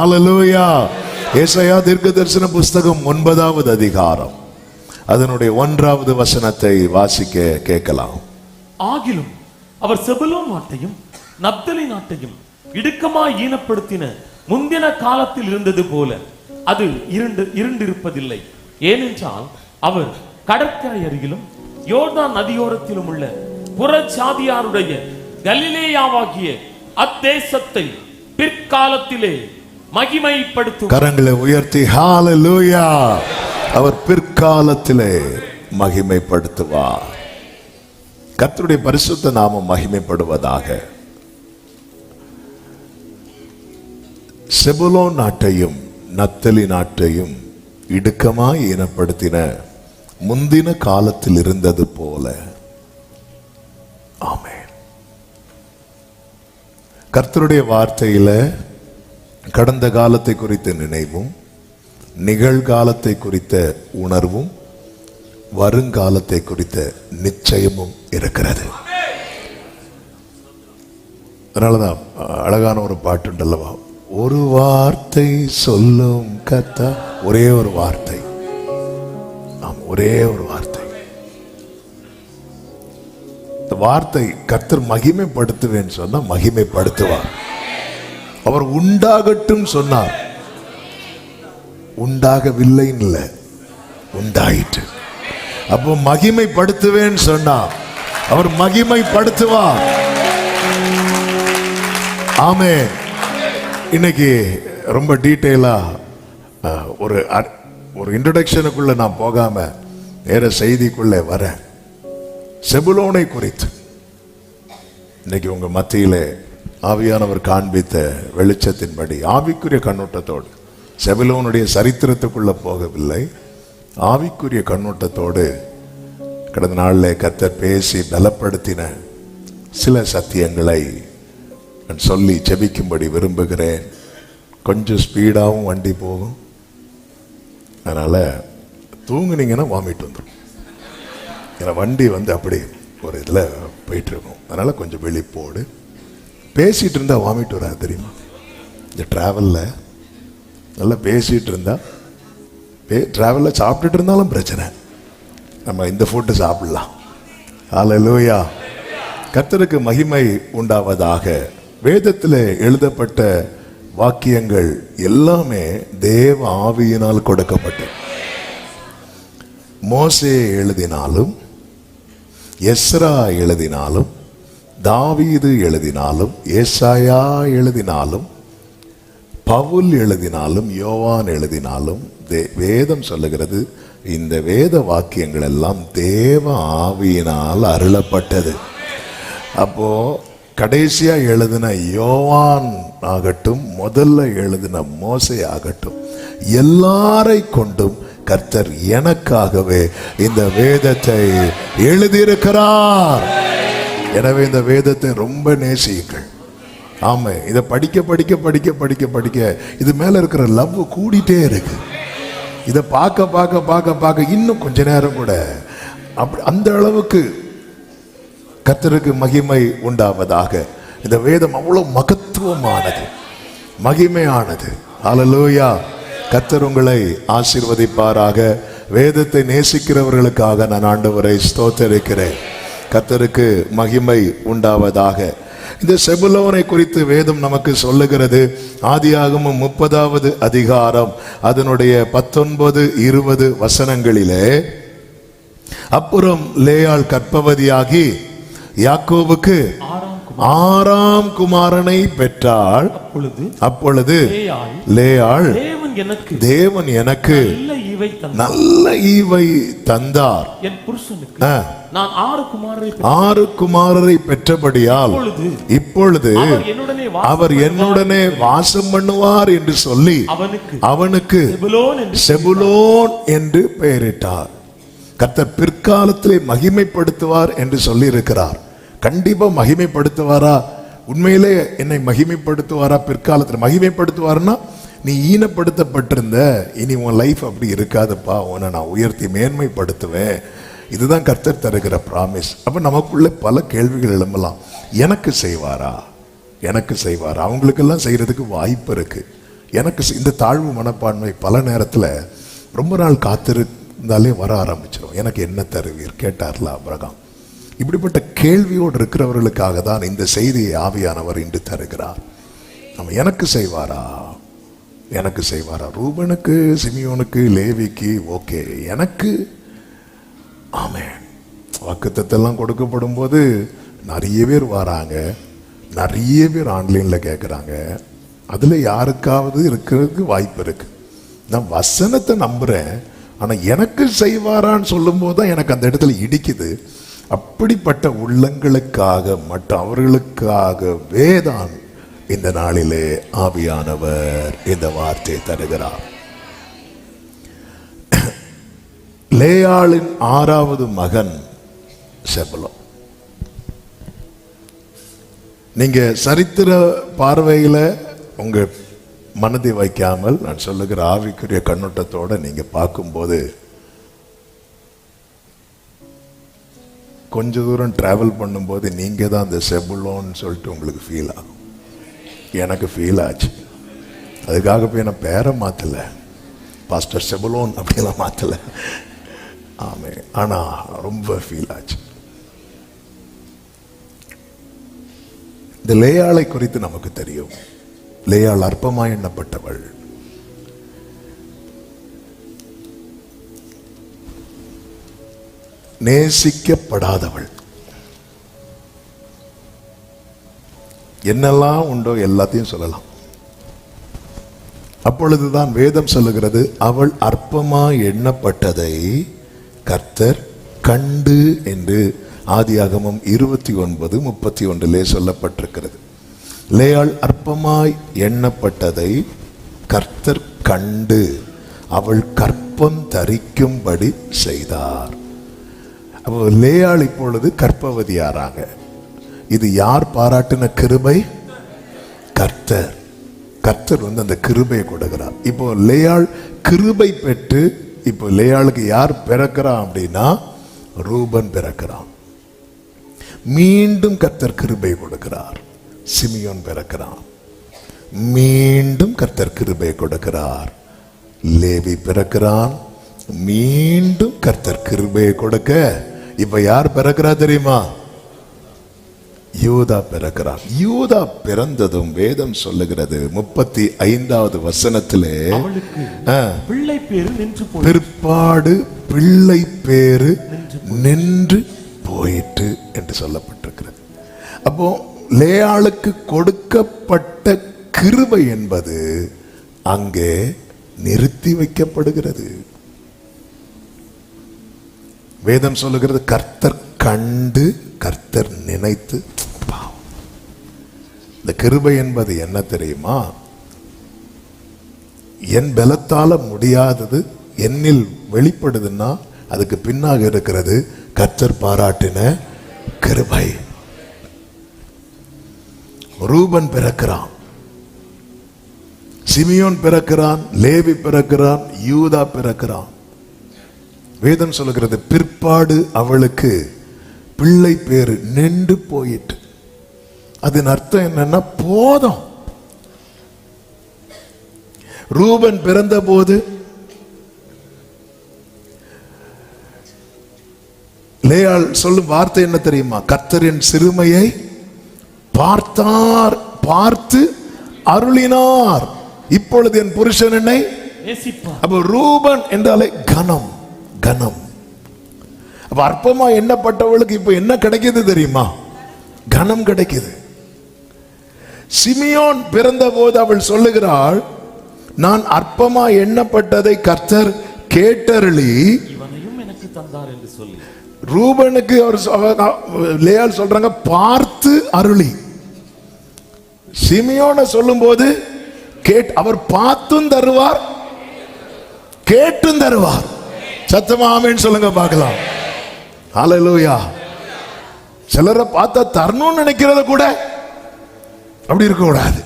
அல்லேலூயா. ஏசாயா தீர்க்கதரிசன புஸ்தகம் 9வது அதிகாரம் அதனுடைய 1வது வசனத்தை வாசிக்க கேட்கலாம். ஆகிலும் அவர் செபுலோன் நாட்டையும் நப்தலி நாட்டையும் இடுக்கமாய் ஈனப்படுத்தின முந்தின காலத்தில் இருந்தது போல அது இருண்டிருப்பதில்லை. ஏனென்றால் அவர் கடற்கரை அருகிலும் யோர்தான் நதியோரத்திலும் உள்ள புறஜாதியாருடைய கலிலேயாவாகிய அத்தேசத்தை பிற்காலத்திலே மகிமைப்படுத்துவார். கரங்களை உயர்த்தி ஹalleluya. அவர் பிற்காலத்திலே மகிமைப்படுத்துவார். கர்த்தருடைய பரிசுத்த நாமம் மகிமைப்படுவதாக. செபுலோன் நாட்டையும் நப்தலி நாட்டையும் இடுக்கமாய் ஈனப்படுத்தின முந்தின காலத்தில் இருந்தது போல. ஆமென். கர்த்தருடைய வார்த்தையில கடந்த காலத்தை குறித்த நினைவும் நிகழ்காலத்தை குறித்த உணர்வும் வருங்காலத்தை குறித்த நிச்சயமும் இருக்கிறது. அதனாலதான் அழகான ஒரு பாட்டு உண்டல்லவா, ஒரு வார்த்தை சொல்லும் கர்த்தா. ஒரே ஒரு வார்த்தை, ஒரே ஒரு வார்த்தை. இந்த வார்த்தை கர்த்தர் மகிமைப்படுத்துவேன்னு சொன்னா மகிமைப்படுத்துவார். அவர் உண்டாகட்டும் சொன்னார், உண்டாகவில்லைன்னு இல்லை, உண்டாயிற்று. அப்போ மகிமைப்படுத்துவேன்னு சொன்னார், அவர் மகிமைப்படுத்துவார். ஆமென். இன்னைக்கு ரொம்ப டீட்டெயிலா ஒரு இன்ட்ரோடக்ஷனுக்குள்ள நான் போகாம நேர செய்திக்குள்ளே வரேன். செபுலோனை குறித்து இன்னைக்கு உங்க மத்தியிலே ஆவியானவர் காண்பித்த வெளிச்சத்தின்படி ஆவிக்குரிய கண்ணோட்டத்தோடு, செபுலோனுடைய சரித்திரத்துக்குள்ள போகவில்லை, ஆவிக்குரிய கண்ணோட்டத்தோடு கடந்த நாளில் கர்த்தர் பேசி பலப்படுத்தின சில சத்தியங்களை நான் சொல்லி ஜெபிக்கும்படி விரும்புகிறேன். கொஞ்சம் ஸ்பீடாகவும் வண்டி போகும், அதனால தூங்குனீங்கன்னா வாமிட் வந்துடும். ஏன்னா வண்டி அப்படி ஒரு இதில் போயிட்டு இருக்கும். அதனால கொஞ்சம் வெளிப்போடு. பேசிட்டு இருந்தா வாமிட் வராது தெரியுமா? இந்த டிராவலில் நல்லா பேசிட்டு இருந்தா, டிராவலில் சாப்பிட்டுட்டு இருந்தாலும் பிரச்சனை, நம்ம இந்த ஃபுட்டு சாப்பிடலாம். ஹல்லேலூயா. கர்த்தருக்கு மகிமை உண்டாவதாக. வேதத்தில் எழுதப்பட்ட வாக்கியங்கள் எல்லாமே தேவ ஆவியினால் கொடுக்கப்பட்டது. மோசே எழுதினாலும், எஸ்ரா எழுதினாலும், தாவீது எழுதினாலும், ஏசாயா எழுதினாலும், பவுல் எழுதினாலும், யோவான் எழுதினாலும் வேதம் சொல்லுகிறது இந்த வேத வாக்கியங்கள் எல்லாம் தேவ ஆவியினால் அருளப்பட்டது. அப்போ கடைசியா எழுதின யோவான் ஆகட்டும், முதல்ல எழுதின மோசே ஆகட்டும், எல்லாரை கொண்டும் கர்த்தர் எனக்காகவே இந்த வேதத்தை எழுதியிருக்கிறார். எனவே இந்த வேதத்தை ரொம்ப நேசியுங்கள். ஆமா, இதை படிக்க படிக்க படிக்க படிக்க படிக்க இது மேல இருக்கிற லவ் கூடிட்டே இருக்கு. இதை பார்க்க பார்க்க பார்க்க பார்க்க இன்னும் கொஞ்ச நேரம் கூட அப்படி அந்த அளவுக்கு கர்த்தருக்கு மகிமை உண்டாவதாக. இந்த வேதம் அவ்வளவு மகத்துவமானது, மகிமையானது. ஹல்லேலூயா. கர்த்தர் உங்களை ஆசீர்வதிப்பாராக. வேதத்தை நேசிக்கிறவர்களுக்காக நான் ஆண்டவரை ஸ்தோத்திரிக்கிறேன். கர்த்தருக்கு மகிமை உண்டாவதாக. இந்த செபுலோனை குறித்து வேதம் நமக்கு சொல்லுகிறது. ஆதியாகமம் 30வது அதிகாரம் அதனுடைய 19, 20 வசனங்களிலே, அப்புறம் லேயாள் கர்ப்பவதியாகி யாக்கோபுக்கு 6ஆம் குமாரனை பெற்றாள். அப்பொழுது லேயாள், தேவன் எனக்கு நல்ல ஈவை தந்தார், என் புருஷனுக்கு நான் 6 குமாரரை பெற்றபடியால் இப்பொழுது அவர் என்னுடனே வாசம் பண்ணுவார் என்று சொல்லி அவனுக்கு செபுலோன் என்று பெயரிட்டார். கர்த்தர் பிற்காலத்திலே மகிமைப்படுத்துவார் என்று சொல்லி இருக்கிறார். கண்டிப்பா மகிமைப்படுத்துவாரா? உண்மையிலே என்னை மகிமைப்படுத்துவாரா? பிற்காலத்தில் மகிமைப்படுத்துவார்னா, நீ ஈனப்படுத்தப்பட்டிருந்த, இனி உன் லைஃப் அப்படி இருக்காதுப்பா, உன்னை நான் உயர்த்தி மேன்மைப்படுத்துவேன். இதுதான் கர்த்தர் தருகிற பிராமிஸ். அப்ப நமக்குள்ள பல கேள்விகள் எழும்பலாம். எனக்கு செய்வாரா? எனக்கு செய்வாரா? அவங்களுக்கெல்லாம் செய்யறதுக்கு வாய்ப்பு இருக்கு. எனக்கு இந்த தாழ்வு மனப்பான்மை பல நேரத்துல ரொம்ப நாள் காத்திருந்தாலே வர ஆரம்பிச்சிடும். எனக்கு என்ன தருவீர் கேட்டார்ல ஆபிரகாம். இப்படிப்பட்ட கேள்வியோடு இருக்கிறவர்களுக்காக தான் இந்த செய்தியை ஆவியானவர் இன்று தருகிறார். நம்ம எனக்கு செய்வாரா, எனக்கு செய்வாரா? ரூபனுக்கு, சிமியோனுக்கு, லேவிக்கு ஓகே, எனக்கு ஆமென். வாக்குத்தத்தெல்லாம் கொடுக்கப்படும் போது நிறைய பேர் வராங்க, நிறைய பேர் ஆன்லைன்ல கேட்குறாங்க. அதுல யாருக்காவது இருக்கிறதுக்கு வாய்ப்பு இருக்கு. நான் வசனத்தை நம்புறேன், ஆனா எனக்கு செய்வாரான்னு சொல்லும் போது தான் எனக்கு அந்த இடத்துல இடிக்குது. அப்படிப்பட்ட உள்ளங்களுக்காக மற்றும் அவர்களுக்காகவே தான் இந்த நாளிலே ஆவியானவர் இந்த வார்த்தையை தருகிறார். லேயாளின் 6வது மகன் செபுலோன். நீங்க சரித்திர பார்வையில உங்க மனதை வைக்காமல் நான் சொல்லுகிற ஆவிக்குரிய கண்ணோட்டத்தோட நீங்க பார்க்கும்போது கொஞ்ச தூரம் டிராவல் பண்ணும்போது நீங்க தான் அந்த செபுலோன்னு சொல்லிட்டு உங்களுக்கு ஃபீல் ஆகும். எனக்கு ஃபீல் ஆச்சு. அதுக்காக போய் நான் பேரை மாத்தல, பாஸ்டர் செபுலோன் அப்படியெல்லாம் மாத்தல. ஆமே, ஆனா ரொம்ப ஃபீல் ஆச்சு. இந்த லேயாளை குறித்து நமக்கு தெரியும். லேயாள் அற்பமாய் எண்ணப்பட்டவள். நேசிக்கப்படாதவள். என்னெல்லாம் உண்டோ எல்லாத்தையும் சொல்லலாம். அப்பொழுதுதான் வேதம் சொல்லுகிறது, அவள் அற்பமாய் எண்ணப்பட்டதை கர்த்தர் கண்டு என்று ஆதியாகமம் 29:31 சொல்லப்பட்டிருக்கிறது. லேயாள் அற்பமாய் எண்ணப்பட்டதை கர்த்தர் கண்டு அவள் கற்பம் தரிக்கும்படி செய்தார். அப்போ லேயாள் இப்பொழுது கர்ப்பவதியாராங்க. இது யார் பாராட்டின கிருபை? கர்த்தர். கர்த்தர் அந்த கிருபையை கொடுக்கிறார். இப்போ லேயாள் கிருபை பெற்று, இப்போ லேயாளுக்கு யார் பிறக்கிறான் அப்படின்னா ரூபன் பிறக்கிறான். மீண்டும் கர்த்தர் கிருபை கொடுக்கிறார். சிமியோன் பிறக்கிறான். மீண்டும் கர்த்தர் கிருபை கொடுக்கிறார். லேவி பிறக்கிறான். மீண்டும் கர்த்தர் கிருபை கொடுக்க இப்ப யார் பிறக்கிறா தெரியுமா? யூதா பிறக்கிறான். யூதா பிறந்ததும் வேதம் சொல்லுகிறது 35வது வசனத்திலே பிள்ளை பேரு நின்று போயிற்று. பிற்பாடு பிள்ளை பேரு நின்று போயிற்று என்று சொல்லப்பட்டிருக்கிறது. அப்போ லேயாளுக்கு கொடுக்கப்பட்ட கிருபை என்பது அங்கே நிறுத்தி வைக்கப்படுகிறது. வேதம் சொல்லுகிறது, கர்த்தர் கண்டு கர்த்தர் நினைத்து. இந்த கிருபை என்பது என்ன தெரியுமா? என் பலத்தால முடியாதது என்னில் வெளிப்படுதுன்னா அதுக்கு பின்னாக இருக்கிறது கர்த்தர் பாராட்டின கிருபை. ரூபன் பிறக்கிறான், சிமியோன் பிறக்கிறான், லேவி பிறக்கிறான், யூதா பிறக்கிறான். வேதம் சொல்லுகிறது, பிற்பாடு அவளுக்கு பிள்ளை பேரு நின்று போயிட்டு. அதன் அர்த்தம் என்னன்னா போதும். ரூபன் பிறந்த போது லேயாள் சொல்லும் வார்த்தை என்ன தெரியுமா? கர்த்தரின் சிறுமையை பார்த்தார், பார்த்து அருளினார். இப்பொழுது என் புருஷன் என்னை நேசிப்பார். அப்ப ரூபன் என்றாலே கனம், கனம். அப்ப அற்பமா எண்ணப்பட்டவளுக்கு இப்ப என்ன கிடைக்குது தெரியுமா? கனம் கிடைக்குது. சிமியோன் பிறந்த போது அவள் சொல்லுகிறாள், நான் அற்பமா எண்ணப்பட்டதை கர்த்தர் கேட்டருளி இவனையும் எனக்கு தந்தார் என்று சொல்லி. ரூபனுக்கு லேயாள் சொல்றாங்க பார்த்து அருளி. சிமியோனை சொல்லும் போது அவர் பார்த்தும் தருவார், கேட்டும் தருவார். சத்தமா ஆமென் சொல்லுங்க பார்க்கலாம். ஹல்லேலூயா. சிலரை பார்த்தா தரணும்னு நினைக்கிறத கூட அப்படி இருக்க கூடாது.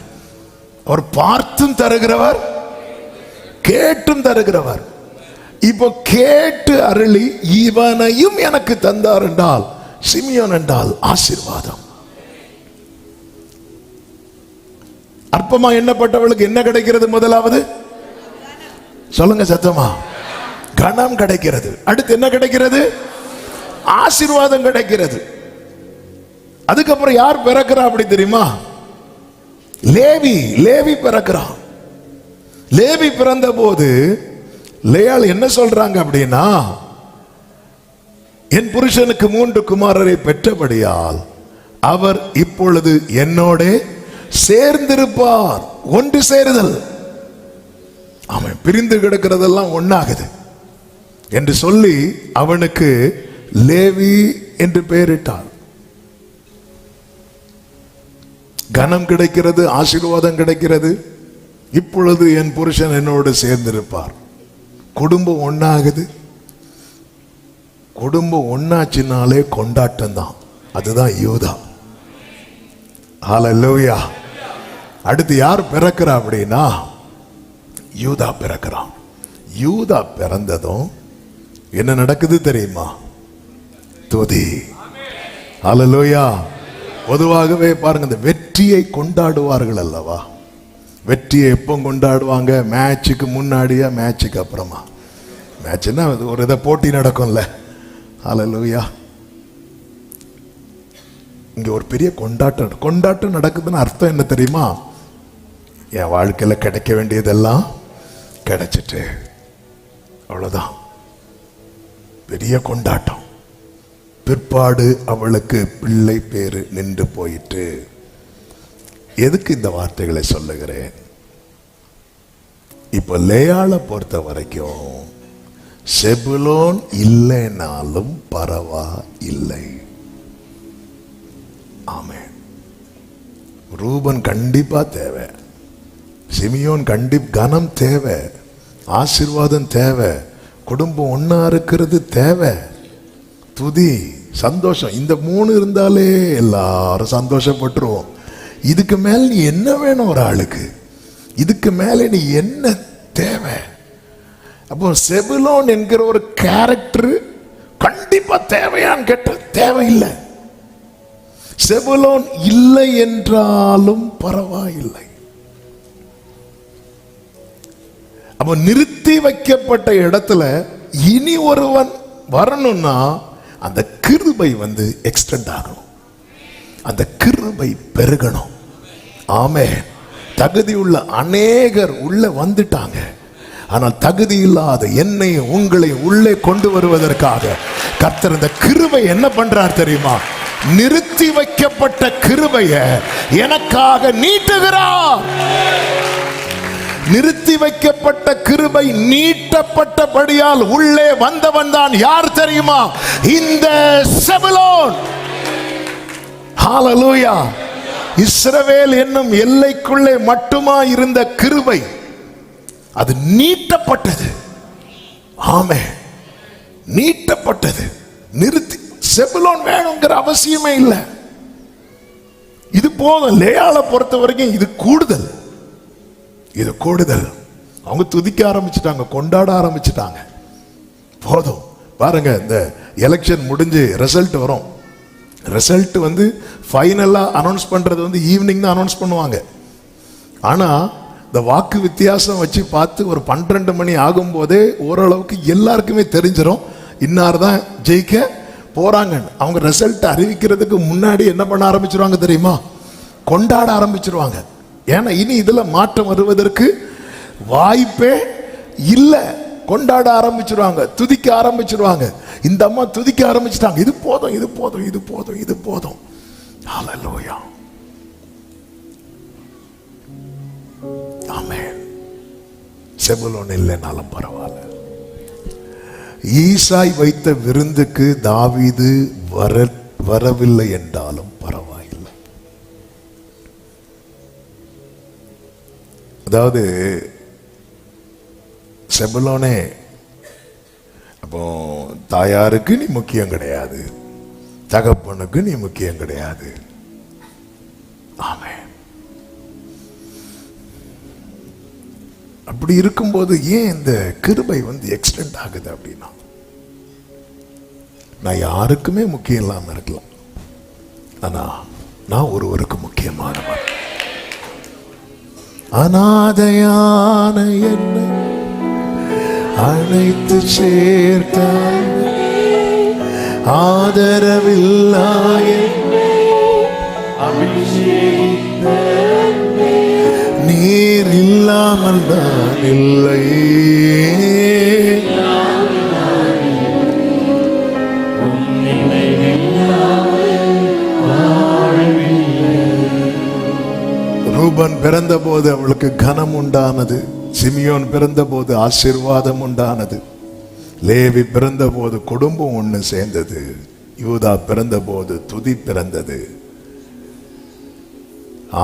அவர் பார்த்தும் தருகிறவர், கேட்டும் தருகிறவர். இப்போ கேட்டு அருளி இவனையும் எனக்கு தந்தார் என்றால், சிமியோன் என்றால் ஆசீர்வாதம். அற்பமா எண்ணப்பட்டவளுக்கு என்ன கிடைக்கிறது? முதலாவது சொல்லுங்க சத்தமா, கனம் கிடைக்கிறது. அடுத்து என்ன கிடைக்கிறது? ஆசீர்வாதம் கிடைக்கிறது. அதுக்கப்புறம் யார் பிறக்கிறா அப்படி தெரியுமா? லேவி. லேவி பிறக்கிறான். லேவி பிறந்த போது லேயாள் என்ன சொல்றாங்க அப்படின்னா, என் புருஷனுக்கு 3 குமாரரை பெற்றபடியால் அவர் இப்பொழுது என்னோட சேர்ந்திருப்பார். ஒன்று சேருதல். அவன் பிரிந்து கிடக்கிறதெல்லாம் ஒன்னாகுது என்று சொல்லி அவனுக்கு லேவி என்று பெயரிட்டார். கனம் கிடைக்கிறது, ஆசீர்வாதம் கிடைக்கிறது. இப்பொழுது என் புருஷன் என்னோடு சேர்ந்திருப்பார். குடும்பம் ஒன்னாகுது. குடும்பம் ஒன்னாச்சினாலே கொண்டாட்டம் தான். அதுதான் யூதா. ஹல்லேலூயா. அடுத்து யார் பிறக்கிறா அப்படின்னா, யூதா பிறக்கிறான். யூதா பிறந்ததும் என்ன நடக்குது தெரியுமா? துதி. ஹல்லேலூயா. பொதுவாகவே பாருங்க, இந்த வெற்றியை கொண்டாடுவார்கள் அல்லவா? வெற்றியை எப்போ கொண்டாடுவாங்க? மேட்சுக்கு முன்னாடியா, மேட்சுக்கு அப்புறமா? மேட்ச்னா ஒரு இதை போட்டி நடக்கும்ல. ஹல்லேலூயா. இங்க ஒரு பெரிய கொண்டாட்டம் நடக்குதுன்னு அர்த்தம் என்ன தெரியுமா? என் வாழ்க்கையில கிடைக்க வேண்டியதெல்லாம் கிடைச்சிட்டு, அவ்வளவுதான். பெரிய கொண்டாட்டம். பிற்பாடு அவளுக்கு பிள்ளை பேரு நின்று போயிட்டு. எதுக்கு இந்த வார்த்தைகளை சொல்லுகிறேன்? இப்ப லேயாளை பொறுத்த வரைக்கும் செபுலோன் இல்லைனாலும் பரவாயில்லை. ஆமென். ரூபன் கண்டிப்பா தேவை. சிமியோன் கனம் தேவை. ஆசீர்வாதம் தேவை. குடும்பம் ஒன்னா இருக்கிறது தேவை. துதி, சந்தோஷம், இந்த 3 இருந்தாலே எல்லாரும் சந்தோஷப்பட்டுருவோம். இதுக்கு மேல நீ என்ன வேணும் ஒரு ஆளுக்கு? இதுக்கு மேல நீ என்ன தேவை? அப்போ செபுலோன் என்கிற ஒரு கேரக்டர் கண்டிப்பா தேவையான்னு கேட்ட தேவையில்லை. செபுலோன் இல்லை என்றாலும் பரவாயில்லை. அப்போ நிறுத்தி வைக்கப்பட்ட இடத்துல இனி ஒருவன் வரணும்னா அந்த கிருபை எக்ஸ்டெண்ட் ஆகணும். அந்த கிருபை பெருகணும். ஆமென். தகுதியுள்ள அநேகர் உள்ள வந்துட்டாங்க. ஆனால் தகுதி இல்லாத என்னை உங்களை உள்ளே கொண்டு வருவதற்காக கர்த்தர் இந்த கிருபை என்ன பண்றார் தெரியுமா? நிறுத்தி வைக்கப்பட்ட கிருபையை எனக்காக நீட்டுகிறார். நிறுத்தி வைக்கப்பட்ட கிருபை நீட்டப்பட்டபடியால் உள்ளே வந்தவன் தான் யார் தெரியுமா? இந்த செபுலோன். ஹல்லேலூயா. இஸ்ரவேல் என்னும் எல்லைக்குள்ளே மட்டுமா இருந்த கிருபை அது நீட்டப்பட்டது. ஆமென். நீட்டப்பட்டது. நிறுத்தி செபுலோன் வேணுங்கிற அவசியமே இல்லை. இது போதும். லேயாளை பொறுத்த வரைக்கும் இது கூடுதல். இது கூடுதல். அவங்க துதிக்க ஆரம்பிச்சுட்டாங்க, கொண்டாட ஆரம்பிச்சுட்டாங்க. போதும். பாருங்க, இந்த எலெக்ஷன் முடிஞ்சு ரிசல்ட் வரும். ரிசல்ட் ஃபைனலா அனௌன்ஸ் பண்றது ஈவினிங் தான் அனௌன்ஸ் பண்ணுவாங்க. ஆனா இந்த வாக்கு வித்தியாசம் வச்சு பார்த்து ஒரு 12 மணி ஆகும் போதே ஓரளவுக்கு எல்லாருக்குமே தெரிஞ்சிடும் இன்னார் தான் ஜெயிக்க போறாங்க. அவங்க ரிசல்ட் அறிவிக்கிறதுக்கு முன்னாடி என்ன பண்ண ஆரம்பிச்சிருவாங்க தெரியுமா? கொண்டாட ஆரம்பிச்சிருவாங்க. ஏன்னா இனி இதுல மாற்றம் வருவதற்கு வாய்ப்பே இல்லை. கொண்டாட ஆரம்பிச்சிருவாங்க, துதிக்க ஆரம்பிச்சிருவாங்க. இந்த அம்மா துதிக்க ஆரம்பிச்சிட்டாங்க. இது போதும், இது போதும், இது போதும், இது போதும். ஹல்லேலூயா. ஆமென். செபுலோன் இல்லைனாலும் பரவாயில்ல. ஈசாய் வைத்த விருந்துக்கு தாவீது வரவில்லை என்றாலும் பரவாயில்லை. அதாவது செபுலோனே, அப்போ தாயாருக்கு நீ முக்கியம் கிடையாது, தகப்பனுக்கு நீ முக்கியம் கிடையாது. ஆமென். அப்படி இருக்கும்போது ஏன் இந்த கிருபை எக்ஸ்டெண்ட் ஆகுது அப்படின்னா, நான் யாருக்குமே முக்கியம் இல்லாம இருக்கலாம், ஆனா நான் ஒருவருக்கு முக்கியமானவன். அநாதையான என்னை அழைத்து சேர்த்தார். ஆதரவில்லா நீர் இல்லாமல் நான் இல்லை. ரூபன் பிறந்த போது அவளுக்கு கனம் உண்டானது. சிமியோன் பிறந்த போது ஆசீர்வாதம் உண்டானது. லேவி பிறந்த போது குடும்பம் ஒண்ணு சேர்ந்தது. யூதா பிறந்த போது துதி பிறந்தது.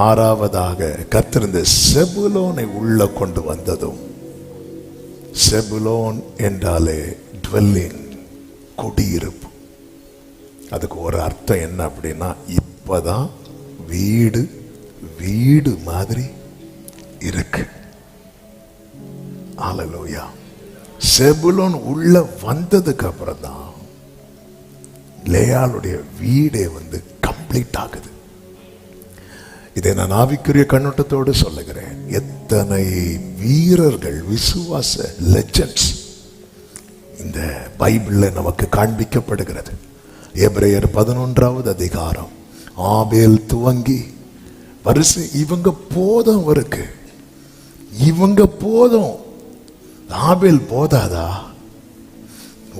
ஆறாவதாக கர்த்தர் இந்த செபுலோனை உள்ள கொண்டு வந்ததும், செபுலோன் என்றாலே டுவெல்லிங், குடியிருப்பு. அதுக்கு ஒரு அர்த்தம் என்ன அப்படின்னா, இப்பதான் வீடு வீடு மாதிரி இருக்கு. அல்லேலூயா. செபுலோன் உள்ள வந்ததுக்கு அப்புறம் தான் லேயாளுடைய வீடே கம்ப்ளீட் ஆகுது. இதை நான் ஆவிக்குரிய கண்ணோட்டத்தோடு சொல்லுகிறேன். எத்தனை வீரர்கள், விசுவாச லெஜெண்ட்ஸ் இந்த பைபிள்ல நமக்கு காண்பிக்கப்படுகிறது. எபிரேயர் 11வது அதிகாரம் ஆபேல் துவங்கி வரிசை, இவங்க போதும் அவருக்கு, இவங்க போதும். ஆபேல் போதாதா?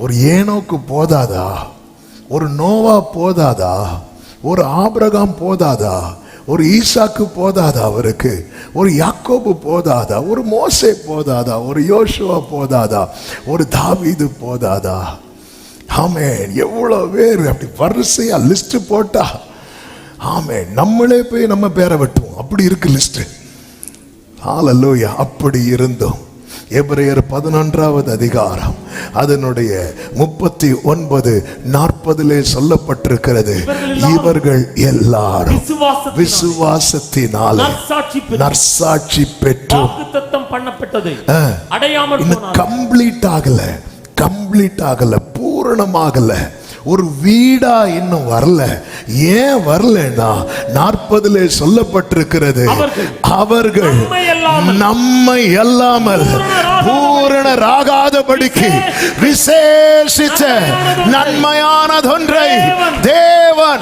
ஒரு ஏனோக்கு போதாதா? ஒரு நோவா போதாதா? ஒரு ஆபிரகாம் போதாதா? ஒரு ஈசாக்கு போதாதா அவருக்கு? ஒரு யாக்கோபு போதாதா? ஒரு மோசே போதாதா? ஒரு யோசுவா போதாதா? ஒரு தாவீது போதாதா? ஆமென். எவ்வளவு பேர் அப்படி வரிசையா லிஸ்ட் போட்டா, ஆமென், நம்மளே போய் நம்ம பேரை வெட்டுவோம். அப்படி இருக்கு லிஸ்ட். ஹல்லேலூயா. அப்படி இருந்தோம். எபிரேயர் 11வது அதிகாரம் அதனுடைய 39-40 சொல்லப்பட்டிருக்கிறது. இவர்கள் எல்லாரும் விசுவாசத்தினால் நற்சாட்சி பெற்று பண்ணப்பட்டது கம்ப்ளீட் ஆகல, பூரணமாகல, ஒரு வீடா இன்னும் வரல. ஏன் வரலன்னா 40 சொல்லப்பட்டிருக்கிறது, அவர்கள் நம்மை அல்லாமல் பூரணராகாதபடிக்கு விசேஷித்த நன்மையானதொன்றை தேவன்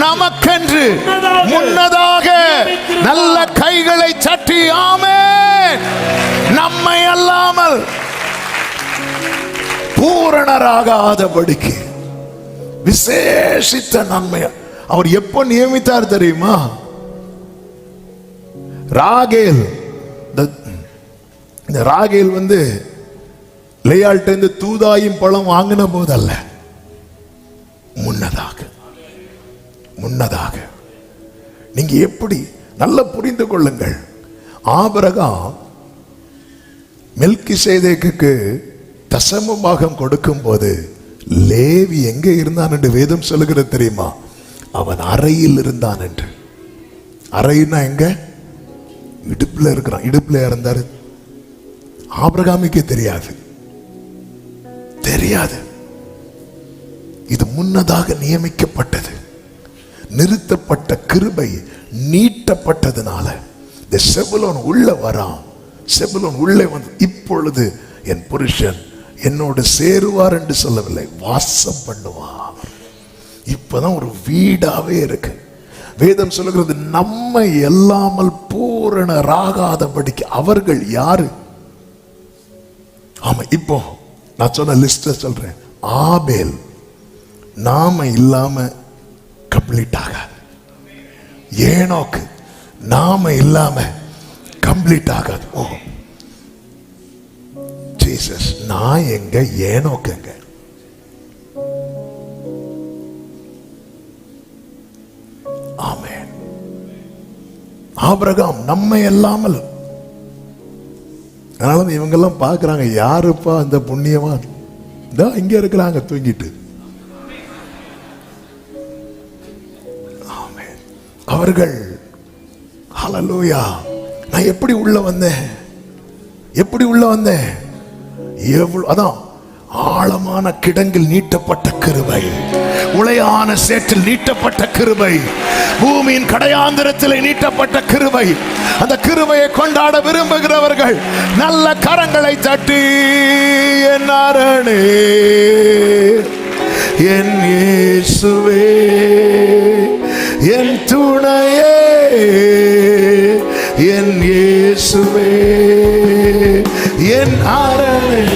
நமக்கென்று முன்னதாக நல்ல கைகளை சட்டி, ஆமென், நம்மை அல்லாமல் பூரணராகாதபடிக்கு விசேஷித்த நன்மை அவர் எப்போ நியமித்தார் தெரியுமா? ராகேல், இந்த ராகேல் லேயாள்கிட்ட இருந்து தூதாயும் பழம் வாங்கின போதல்ல, முன்னதாக. நீங்க எப்படி நல்லா புரிந்து கொள்ளுங்கள். ஆபிரகாம் மெல்கிசேதேக்குக்கு தசமபாகம் கொடுக்கும் போது லேவி எங்க இருந்தான் என்று வேதம் சொல்லுகிறது தெரியுமா? அவன் அறையில் இருந்தான் என்று. அறைன்னா எங்க? இடுப்புல இருக்கிறான். இடுப்புல இருந்தாரு. ஆபிரகாமுக்கே தெரியாது. இது முன்னதாக நியமிக்கப்பட்டது. நிறுத்தப்பட்ட கிருபை நீட்டப்பட்டதுனால இந்த செபுலோன் உள்ள வரான். செபுலோன் உள்ளே இப்பொழுது என் புருஷன் என்னோடு சேருவார் என்று சொல்லவில்லை, வாசம் பண்ணுவார். இப்பதான் ஒரு வீடாவே இருக்கு. வேதம் சொல்லுகிறது, நம்மை எல்லாமல் பூரணராகாதபடிக்கு அவர்கள் யாரு? ஆமா, இப்போ நான் சொன்ன லிஸ்ட சொல்றேன். ஆபேல் நாம இல்லாம கம்ப்ளீட் ஆகாது. ஏனோக்கு நாம இல்லாம கம்ப்ளீட் ஆகாது. ஓ ஜீசஸ், நான் எங்க, ஏனோக்குங்க? ஆமென். ஆபிரகாம் நம்மை இல்லாமல். அதனால இவங்கெல்லாம் பார்க்கறாங்க, யாருப்பா அந்த புண்ணியவான்? இங்க இருக்கிறாங்க தூங்கிட்டு. ஆமென். அவர்கள் ஹல்லேலூயா. நான் எப்படி உள்ள வந்தேன்? எவ்வளவு, அதான் ஆழமான கிடங்கில் நீட்டப்பட்ட கிருபை, உளையான சேற்றில் நீட்டப்பட்ட கிருபை, பூமியின் கடையாந்திரத்தில் நீட்டப்பட்ட கிருபை. அந்த கிருபையை கொண்டாட விரும்புகிறவர்கள் நல்ல கரங்களை தட்டி, என் அரணே, என் இயேசுவே, என் துணையே, என் இயேசுவே, என் அரணே,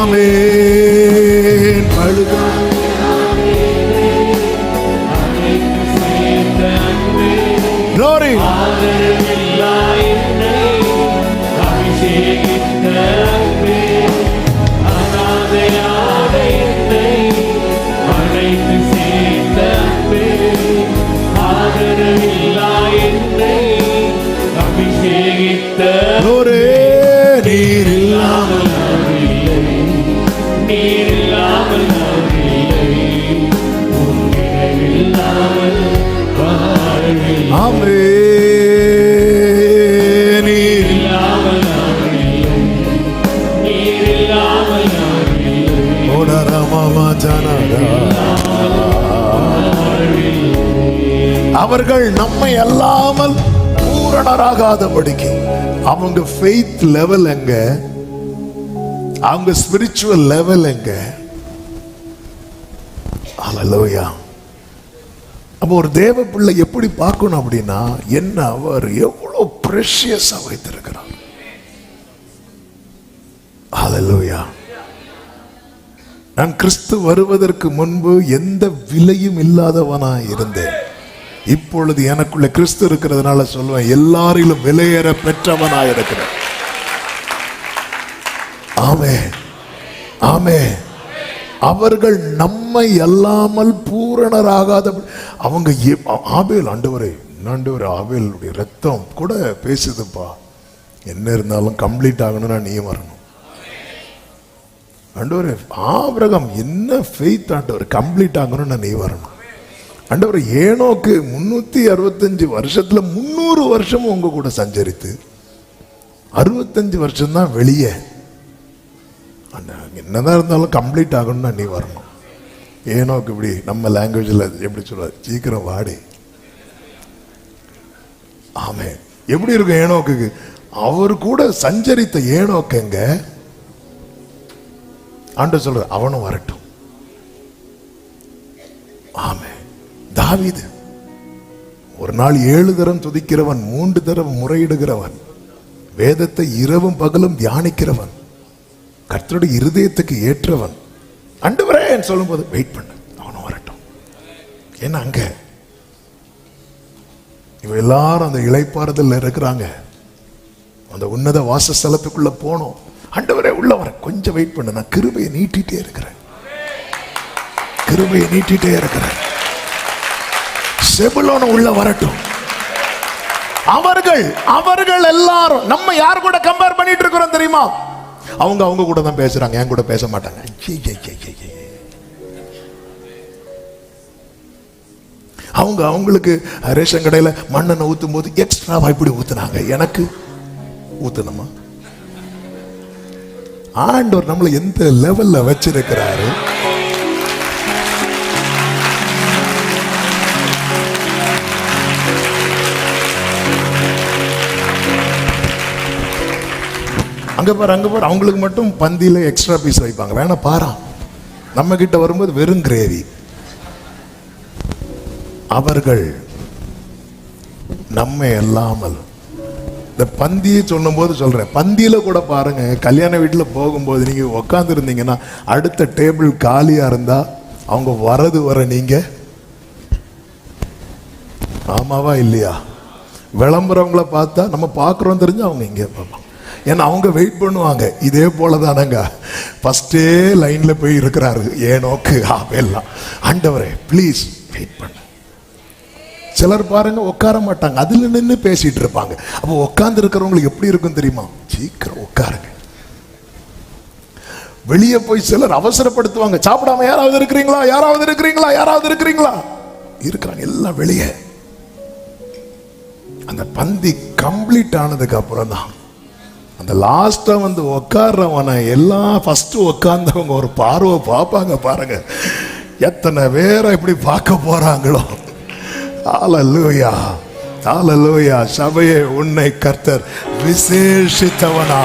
ஆமென். பழுதா glory. glory. நீர் இல்லாமல் அவர்கள் நம்மை அல்லாமல் பூரணராகாதபடிக்கு அவங்க ஃபெய்த் லெவல் எங்க, அவங்க ஸ்பிரிச்சுவல் லெவல் எங்க? ஹல்லேலூயா. அப்போ ஒரு தேவ பிள்ளை எப்படி பார்க்கணும் அப்படின்னா, என்ன அவர் எவ்வளவு பிரஷியஸா வைத்திருக்கிறார். ஹல்லேலூயா. நான் கிறிஸ்து வருவதற்கு முன்பு எந்த விலையும் இல்லாதவனா இருந்தேன். இப்பொழுது எனக்குள்ள கிறிஸ்து இருக்கிறதுனால சொல்லுவேன், எல்லாரிலும் விலையேற பெற்றவனா இருக்கிறேன். ஆமென், ஆமென். அவர்கள் நம்மை அல்லாமல் பூரணராகாத அவங்க ஆபேல், ஆண்டவரே ஆபேலுடைய ரத்தம் கூட பேசுதுப்பா, என்ன இருந்தாலும் கம்ப்ளீட் ஆகணும்னா நீ வரணும். ஆண்டவரே ஆபிரகாம் என்ன ஃபெய்த், ஆண்டவர் கம்ப்ளீட் ஆகணும்னா நீ வரணும். ஆண்டவர் ஏனோக்கு 365 வருஷத்துல 300 வருஷமும் உங்க கூட சஞ்சரித்து 65 வருஷம் தான் வெளியே. என்னதான் இருந்தாலும் கம்ப்ளீட் ஆகணும்னா நீ வரணும். ஏனோக்கு இப்படி நம்ம லாங்குவேஜ்ல எப்படி சொல்றாரு, சீக்கிரம் வாடி. ஆமே. எப்படி இருக்கும் ஏனோக்கு? அவர் கூட சஞ்சரித்த ஏனோக்குங்க ஆண்டவர் சொல்ற அவனும் வரட்டும். ஆமே. தாவீது ஒரு நாள் 7 தரம் துதிக்கிறவன், 3 தரம் முறையிடுகிறவன், வேதத்தை இரவும் பகலும் தியானிக்கிறவன், கர்த்தருடைய இருதயத்துக்கு ஏற்றவன். ஆண்டவரே சொல்லும் போது வெயிட் பண்ணு, அவனும் வரட்டும். ஏன்னா அங்க இவ எல்லாரும் அந்த இளைப்பாறுதல் இருக்கிறாங்க. அந்த உன்னத வாசஸ்தலத்துக்குள்ள போனோம். ஆண்டவரே உள்ள வர, கொஞ்சம் வெயிட் பண்ணு, நான் கிருபையை நீட்டிட்டே இருக்கிறேன், கிருபையை நீட்டிட்டே இருக்கிறேன். செபுலோன் உள்ள வரட்டும். அவர்கள் எல்லாரும் நம்ம யார் கூட கம்பேர் பண்ணிட்டு இருக்கிறோம் தெரியுமா? அவங்க கூட தான் பேசுறாங்க, என் கூட பேச மாட்டாங்க. அவங்களுக்கு ரேஷன் கடையில மண்ணெண்ணெய் ஊத்தும் போது எக்ஸ்ட்ரா இப்படி ஊத்துனாங்க, எனக்கு ஊத்தணுமா? ஆண்டவர் நம்மளை எந்த லெவல்ல வச்சிருக்கிறாரு. அங்க பாரு அவங்களுக்கு மட்டும் பந்தியில எக்ஸ்ட்ரா பீஸ் வைப்பாங்க. வேணா பாரா, நம்ம கிட்ட வரும்போது வெறும் கிரேவி. அவர்கள் நம்மை அல்லாமல், இந்த பந்தியை சொல்லும் போது சொல்றேன், பந்தியில கூட பாருங்க, கல்யாண வீட்டுல போகும்போது நீங்க உட்கார்ந்து இருந்தீங்கன்னா அடுத்த டேபிள் காலியா இருந்தா அவங்க வரது வர நீங்க ஆமாவா இல்லையா? விளம்பரவங்களை பார்த்தா நம்ம பார்க்குறோம் தெரிஞ்சு அவங்க இங்கே பார்ப்பாங்க. ஏன்னா அவங்க வெயிட் பண்ணுவாங்க. இதே போல தானங்க ஃபர்ஸ்டே லைன்ல போய் இருக்கிறாரு ஏனோக்கு எல்லாம். ஆண்டவரே ப்ளீஸ் வெயிட் பண்ண. சிலர் பாருங்க உட்கார மாட்டாங்க, அதுல நின்று பேசிட்டு இருப்பாங்க. அப்போ உட்கார்ந்து இருக்கிறவங்களுக்கு எப்படி இருக்கும் தெரியுமா? சீக்கிரம் உட்காருங்க. வெளியே போய் சிலர் அவசரப்படுத்துவாங்க, சாப்பிடாம யாராவது இருக்கிறீங்களா, யாராவது இருக்கிறீங்களா, யாராவது இருக்கிறீங்களா, இருக்கிறாங்க எல்லாம் வெளியே. அந்த பந்தி கம்ப்ளீட் ஆனதுக்கு அப்புறம் தான் அந்த லாஸ்டா வந்து உட்கார்றவனை எல்லாம் ஃபர்ஸ்ட் உட்கார்ந்தவங்க ஒரு பார்வை பார்ப்பாங்க பாருங்க, எத்தனை பேரை இப்படி பார்க்க போறாங்களோ. ஹல்லேலூயா, ஹல்லேலூயா. சபையே, உன்னை கர்த்தர் விசேஷித்தவனா,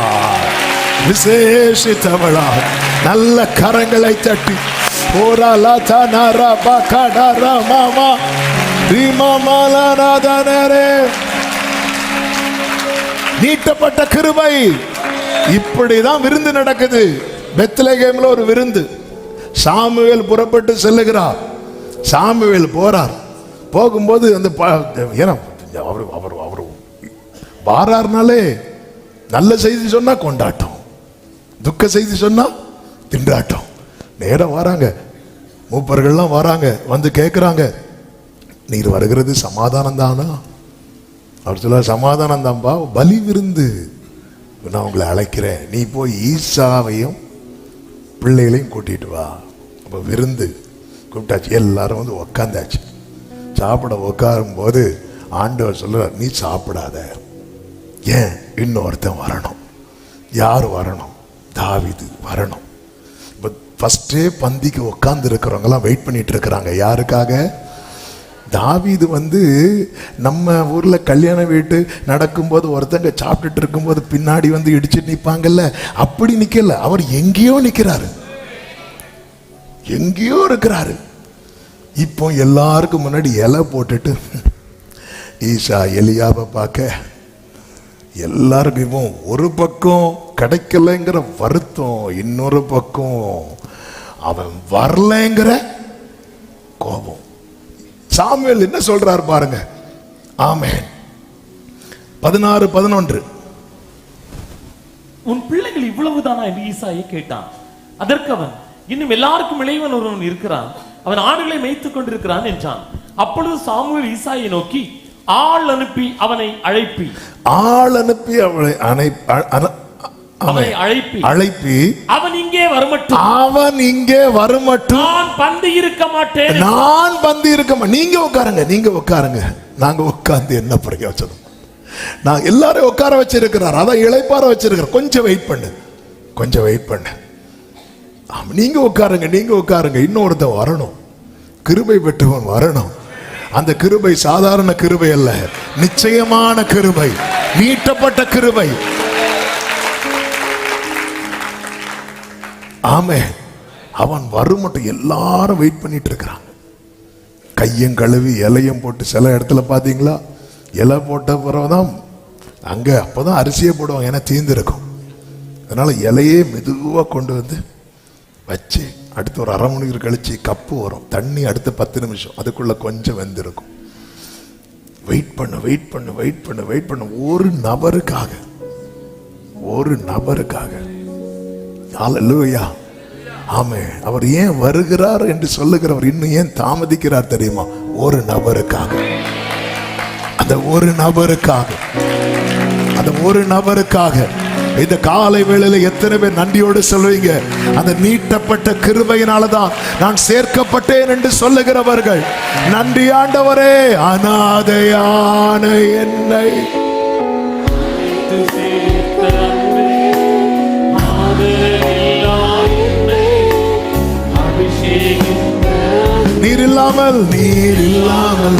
விசேஷித்தவளா. நல்ல கரங்களை தட்டி ஓராலா தானாரா பாகாடாரா மாமா ரீமாமாலாராதனரே. நீட்டப்பட்ட கிருபை. இப்படிதான் விருந்து நடக்குது. பெத்லகேம்ல ஒரு விருந்து. சாமுவேல் புறப்பட்டு செல்லுகிறார். சாமுவேல் போறார். போகும்போது அந்த அவர் வாரார்னாலே நல்ல செய்தி சொன்னா கொண்டாட்டம், துக்க செய்தி சொன்னா திண்டாட்டம். நேரம் வராங்க, மூப்பர்கள்லாம் வராங்க, வந்து கேட்கிறாங்க, நீர் வருகிறது சமாதானம் தானா? அவர் சொல்ல, சமாதானம் தான்பா, பலி விருந்து நான் உங்களை அழைக்கிறேன், நீ போய் ஈசாவையும் பிள்ளைகளையும் கூட்டிட்டு வா. அப்போ விருந்து கூப்பிட்டாச்சு. எல்லாரும் வந்து உக்காந்தாச்சு. சாப்பிட உட்காரும் போது ஆண்டவர் சொல்றார், நீ சாப்பிடாத, ஏன் இன்னொருத்தன் வரணும். யார் வரணும்? தாவீது வரணும். இப்போ ஃபர்ஸ்டே பந்திக்கு உட்கார்ந்து இருக்கிறவங்கலாம் வெயிட் பண்ணிட்டு இருக்கிறாங்க. யாருக்காக? தாவீது வந்து நம்ம ஊர்ல கல்யாண வீட்டு நடக்கும்போது ஒருத்தங்க சாப்பிட்டுட்டு இருக்கும்போது பின்னாடி வந்து இடிச்சுட்டு நிற்பாங்கல்ல, அப்படி நிக்கல. அவர் எங்கேயோ நிக்கிறாரு, எங்கேயோ இருக்கிறாரு. இப்போ எல்லாருக்கும் முன்னாடி இலை போட்டுட்டு ஈசா எலியாவை பார்க்க எல்லாருக்கும் இப்போ ஒரு பக்கம் கிடைக்கலைங்கிற வருத்தம், இன்னொரு பக்கம் அவன் வரலைங்கிற கோபம். சாமுவேல் என்ன சொல்றார் பாருங்க. ஆமென். 16:11. உன் பிள்ளைகள் இவ்வளவுதானா என்று ஈசாயை கேட்டான். அதற்கு அவன், இன்னும் எல்லாருக்கும் இளையவன் ஒருவன் இருக்கிறான், அவன் ஆடுகளை மேய்த்துக் கொண்டிருக்கிறான் என்றான். அப்பொழுது சாமுவேல் ஈசாயை நோக்கி, ஆள் அனுப்பி அவனை அழைப்பி, ஆள் அனுப்பி அவனை அழைப்பி அவன் இங்கே வரமட்டும், அவன் இங்கே வரமட்டும், நான் பந்தி இருக்க மாட்டேன், நான் பந்தி இருக்க மாட்டேன். நீங்க உட்காருங்க, நீங்க உட்காருங்க. நாங்க உட்கார்ந்து என்ன பிரயோஜனம்? நான் எல்லாரும் உட்கார வச்சிருக்கிறார், அதான் இளைப்பார வச்சிருக்கிறேன். கொஞ்சம் வெயிட் பண்ணு, கொஞ்சம் வெயிட் பண்ணு. நீங்க உட்காருங்க, நீங்க உட்காருங்க. இன்னொருத்தன் வரணும், கிருபை பெற்றவன் வரணும். அந்த கிருபை சாதாரண கிருபை அல்ல, நிச்சயமான கிருபை, நீட்டப்பட்ட கிருபை. ஆமே. அவன் வரும் மட்டும் எல்லாரும் வெயிட் பண்ணிட்டு இருக்கிறாங்க. கையும் கழுவி இலையும் போட்டு, சில இடத்துல பாத்தீங்களா இலை போட்ட பிறகுதான் அங்க அப்பதான் அரிசியே போடுவாங்க, ஏன்னா தீர்ந்திருக்கும். அதனால இலையே மெதுவா கொண்டு வந்து வச்சு அடுத்து ஒரு அரை மணி நேரம் கழிச்சு கப்பு வரும் தண்ணி, அடுத்த 10 நிமிஷம், அதுக்குள்ள கொஞ்சம் வெந்திருக்கும். வெயிட் பண்ண வெயிட் பண்ண வெயிட் பண்ண வெயிட் பண்ண, ஒரு நபருக்காக, ஒரு நபருக்காக. ஹல்லேலூயா. ஆமே. அவர் ஏன் வருகிறார் என்று சொல்லுகிறவர் இன்னும் ஏன் தாமதிக்கிறார் தெரியுமா? ஒரு நபருக்காக, அந்த ஒரு நபருக்காக, அந்த ஒரு நபருக்காக. இந்த காலை வேளையில எத்தனை பேர் நன்றியோடு சொல்லுவீங்க? அந்த நீட்டப்பட்ட கிருபையினாலதான் நான் சேர்க்கப்பட்டேன் என்று சொல்லுகிறவர்கள், நன்றி ஆண்டவரே, அநாதையான என்னை நீர் இல்லாமல், நீர் இல்லாமல்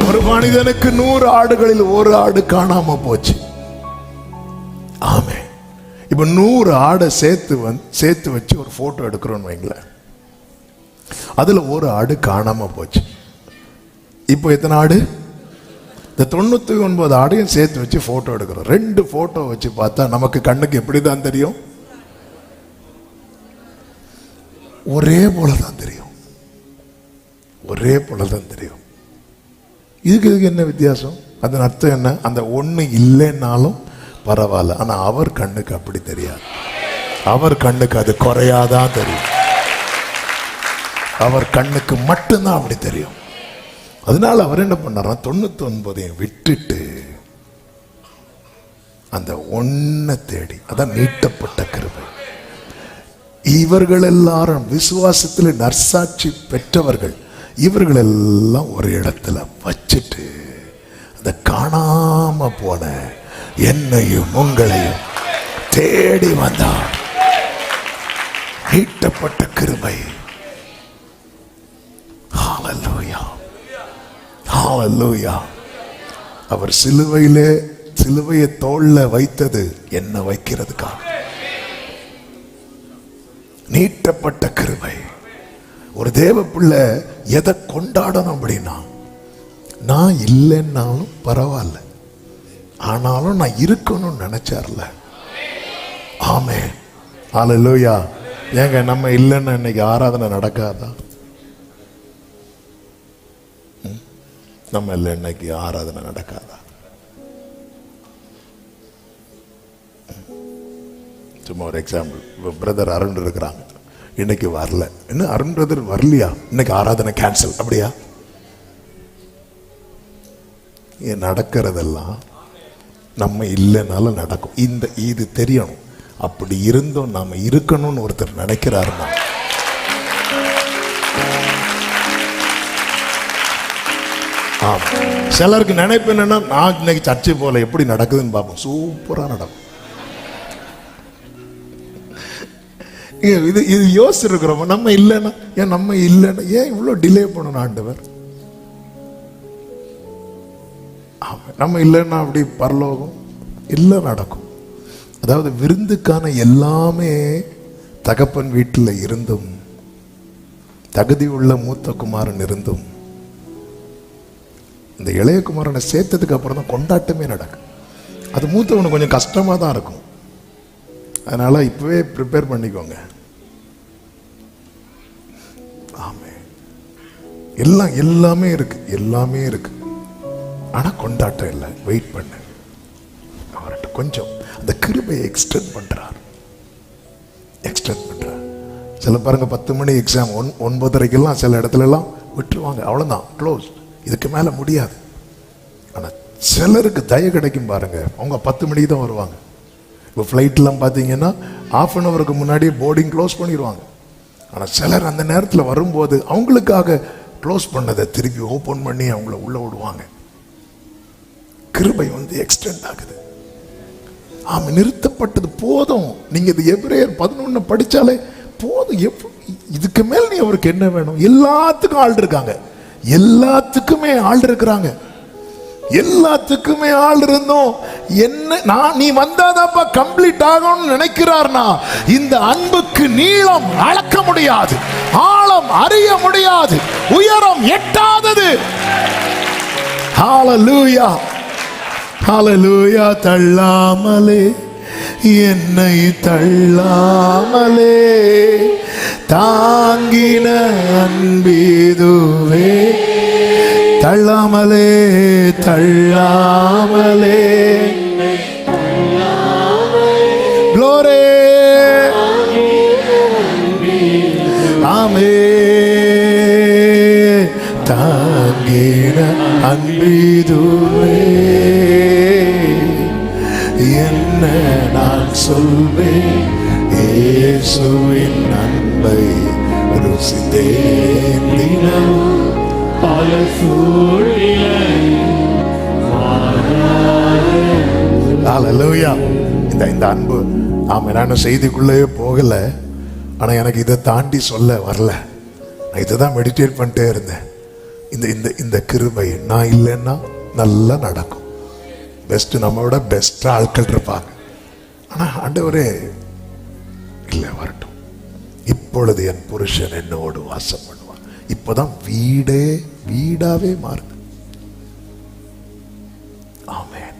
ஒரு மனிதனுக்கு 100 ஆடுகளில் ஒரு ஆடு காணாம போச்சு. ஆமே. இப்ப 100 ஆடை சேர்த்து வச்சு ஒரு போட்டோ எடுக்கிறோம் வைங்களேன், அதுல ஒரு ஆடு காணாம போச்சு. இப்போ எத்தனை ஆடு? இந்த 99 ஆடையும் சேர்த்து வச்சு போட்டோ எடுக்கிறோம். 2 போட்டோ வச்சு பார்த்தா நமக்கு கண்ணுக்கு எப்படிதான் தெரியும்? ஒரே போலதான் தெரியும், ஒரே போலதான் தெரியும். இதுக்கு என்ன வித்தியாசம்? அதன் அர்த்தம் என்ன? அந்த ஒண்ணு இல்லைன்னாலும் பரவாயில்ல, ஆனா அவர் கண்ணுக்கு அப்படி தெரியாது. அவர் கண்ணுக்கு அது குறையாதான் தெரியும். அவர் கண்ணுக்கு மட்டும்தான் அப்படி தெரியும். அதனால அவர் என்ன பண்ணாரா, 99 விட்டுட்டு அந்த ஒன்ன தேடி, அதான் நீட்டப்பட்ட கிருபை. இவர்கள் எல்லாரும் விசுவாசத்தில் நற்சாட்சி பெற்றவர்கள். இவர்கள் எல்லாம் ஒரு இடத்துல வச்சுட்டு அந்த காணாம போன என்னையும் உங்களையும் தேடி வந்தார். நீட்டப்பட்ட கிருபை. ஹல்லேலூயா, ஹல்லேலூயா. அவர் சிலுவையை தோள்ல வைத்தது என்ன வைக்கிறதுக்காக. நீட்டப்பட்ட கிருபை. ஒரு தேவ பிள்ளை எதை கொண்டாடணும் அப்படின்னா, நான் இல்லைன்னாலும் பரவாயில்ல, ஆனாலும் நான் இருக்கணும்னு நினைச்சார்ல. ஆமென், ஹல்லேலூயா. ஏங்க நம்ம இல்லைன்னா இன்னைக்கு ஆராதனை நடக்காதா? நம்ம இல்லை இன்னைக்கு ஆராதனை நடக்காதா? சும்மா ஒரு எக்ஸாம்பிள், பிரதர் அருண் இருக்கிறாங்க, இன்னைக்கு வரல. என்ன அருண் பிரதர் வரலையா, இன்னைக்கு ஆராதனை கேன்சல், அப்படியா? நடக்கிறதெல்லாம் நம்ம இல்லைனாலும் நடக்கும். இது தெரியணும். அப்படி இருந்தோம் நாம இருக்கணும்னு ஒருத்தர் நினைக்கிறாருன்னா, சிலருக்கு நினைப்பு என்னன்னா, நான் இன்னைக்கு சர்ச்சை போல எப்படி நடக்குதுன்னு பார்ப்போம். சூப்பரா நடக்கும். இது யோசிச்சிருக்கிறோம். நம்ம இல்லைன்னா ஏன், நம்ம இல்லைன்னா ஏன் இவ்வளோ டிலே பண்ணணும் ஆண்டவர்? நம்ம இல்லைன்னா அப்படி பரலோகம் இல்லை நடக்கும். அதாவது விருந்துக்கான எல்லாமே தகப்பன் வீட்டில் இருந்தும், தகுதி உள்ள மூத்த குமாரன் இருந்தும், இந்த இளைய குமாரனை சேர்த்ததுக்கு அப்புறம் தான் கொண்டாட்டமே நடக்கும். அது மூத்தவனுக்கு கொஞ்சம் கஷ்டமா தான் இருக்கும். அதனால இப்பவே ப்ரிப்பேர் பண்ணிக்கோங்க. ஆமே, எல்லாமே இருக்கு, ஆனா கொண்டாட்டம் இல்லை. வெயிட் பண்ணு, அவர்கிட்ட கொஞ்சம் அந்த கிருபையை எக்ஸ்டெண்ட் பண்றார். சில பாருங்க 10 மணி எக்ஸாம், 9:30 சில இடத்துல எல்லாம் விட்டுருவாங்க, அவ்வளவுதான், க்ளோஸ், இதுக்கு மேல முடியாது. ஆனா சிலருக்கு தய கிடைக்கும் பாருங்க, அவங்க 10 மணிக்கு தான் வருவாங்க. இப்போ ஃப்ளைட்லாம் பார்த்தீங்கன்னா ½ ஹவருக்கு முன்னாடியே போர்டிங் க்ளோஸ் பண்ணிடுவாங்க. ஆனால் சிலர் அந்த நேரத்தில் வரும்போது அவங்களுக்காக க்ளோஸ் பண்ணதை திருப்பி ஓப்பன் பண்ணி அவங்கள உள்ள விடுவாங்க. கிருபை எக்ஸ்டெண்ட் ஆகுது. ஆமாம், நிறுத்தப்பட்டது போதும். நீங்க இது எபிரேயர் 11 படிச்சாலே போதும். இதுக்கு மேல் நீ அவருக்கு என்ன வேணும்? எல்லாத்துக்கும் ஆள் இருக்காங்க, எல்லாத்துக்குமே ஆள் இருக்கிறாங்க, எல்லாத்துக்குமே ஆள் இருந்தோம். என்ன நீ வந்தாதாப்பா கம்ப்ளீட் ஆகணும்னு நினைக்கிறார்னா, இந்த அன்புக்கு நீளம் அளக்க முடியாது, ஆழம் அறிய முடியாது, உயரம் எட்டாதது. ஹல்லேலூயா, ஹல்லேலூயா. தள்ளாமலே என்னை தள்ளாமலே தாங்கின அன்பீதுவே, தள்ளாமலே க்ளோரி, ஆமே, தாங்கின அன்பீதுவே, என்ன நான் சொல்வேன், இயேசுவின் அன்பை ருசித்தேன் தினம் பல சூழ்நிலை. ஹல்லேலூயா. இந்த அன்பு, ஆமா, நான் செய்திக்குள்ளே போகல, ஆனா எனக்கு இதை தாண்டி சொல்ல வரல. நான் இதை தான் மெடிடேட் பண்ணிட்டே இருந்தேன். இந்த கிருபை நான் இல்லைன்னா நல்லா நடக்கும். பெஸ்ட், நம்மளோட பெஸ்ட் ஆட்கள் இருப்பாங்க. ஆனா ஆண்டவரே இல்லை, வரட்டும், இப்பொழுது என் புருஷன் என்னோடு வாசம் பண்ணுவான். இப்போதான் வீடாவே மாறுது. ஆமென்,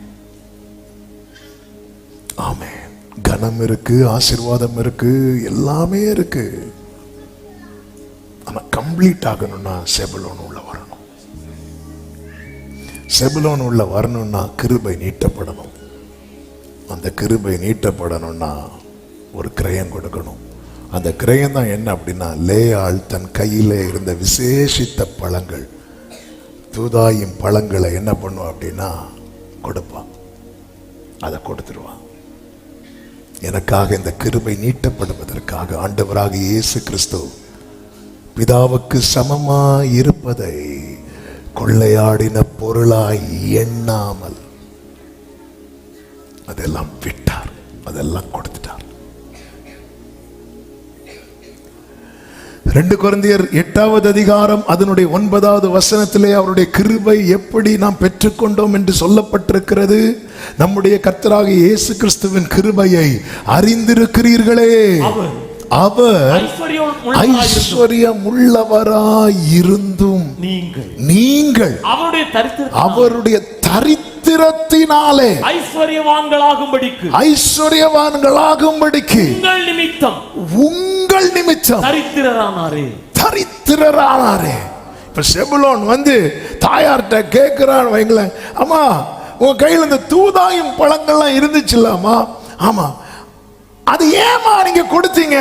ஆமென். கனம் இருக்கு, ஆசீர்வாதம் இருக்கு, எல்லாமே இருக்கு. ஆனா கம்ப்ளீட் ஆகணும்னா செபுலோன் உள்ள வரணும். செபுலோன் உள்ள வரணும்னா கிருபை நீட்டப்படணும். அந்த கிருபை நீட்டப்படணும்னா ஒரு கிரயம் கொடுக்கணும். அந்த கிரயம் தான் என்ன அப்படின்னா, லேயாள் தன் கையில இருந்த விசேஷித்த பழங்கள், தூதாயும் பழங்களை என்ன பண்ணுவான் அப்படின்னா கொடுப்பான். அதை கொடுத்துருவான். எனக்காக இந்த கிருபை நீட்டப்படுவதற்காக ஆண்டவராக இயேசு கிறிஸ்து பிதாவுக்கு சமமாய் இருப்பதை கொள்ளையாடின பொருளாய் எண்ணாமல் அதெல்லாம் விட்டார், அதெல்லாம் கொடுத்துட்டார். 2 கொரிந்தியர் 8வது அதிகாரம் அதனுடைய 9வது வசனத்திலே அவருடைய கிருபை எப்படி நாம் பெற்றுக்கொண்டோம் என்று சொல்லப்பட்டிருக்கிறது. நம்முடைய கர்த்தராகிய இயேசு கிறிஸ்துவின் கிருபையை அறிந்திருக்கிறீர்களே, அவர் ஐஸ்வர்யம் உள்ளவராயிருந்தும் நீங்கள் அவருடைய தரித்திரத்தினாலே ஐஸ்வர்யவான்களாகும்படிக்கு உங்கள் நிமித்தம் தரித்திரரானாரே. இப்ப செபுலோன் வந்து தாயார்கிட்ட கேட்கிறான்னு வைங்களேன், அம்மா உங்க கையில் இந்த தூதாயும் பழங்கள்லாம் இருந்துச்சுல்லாமா? ஆமா. அது ஏமா நீங்க கொடுத்தீங்க?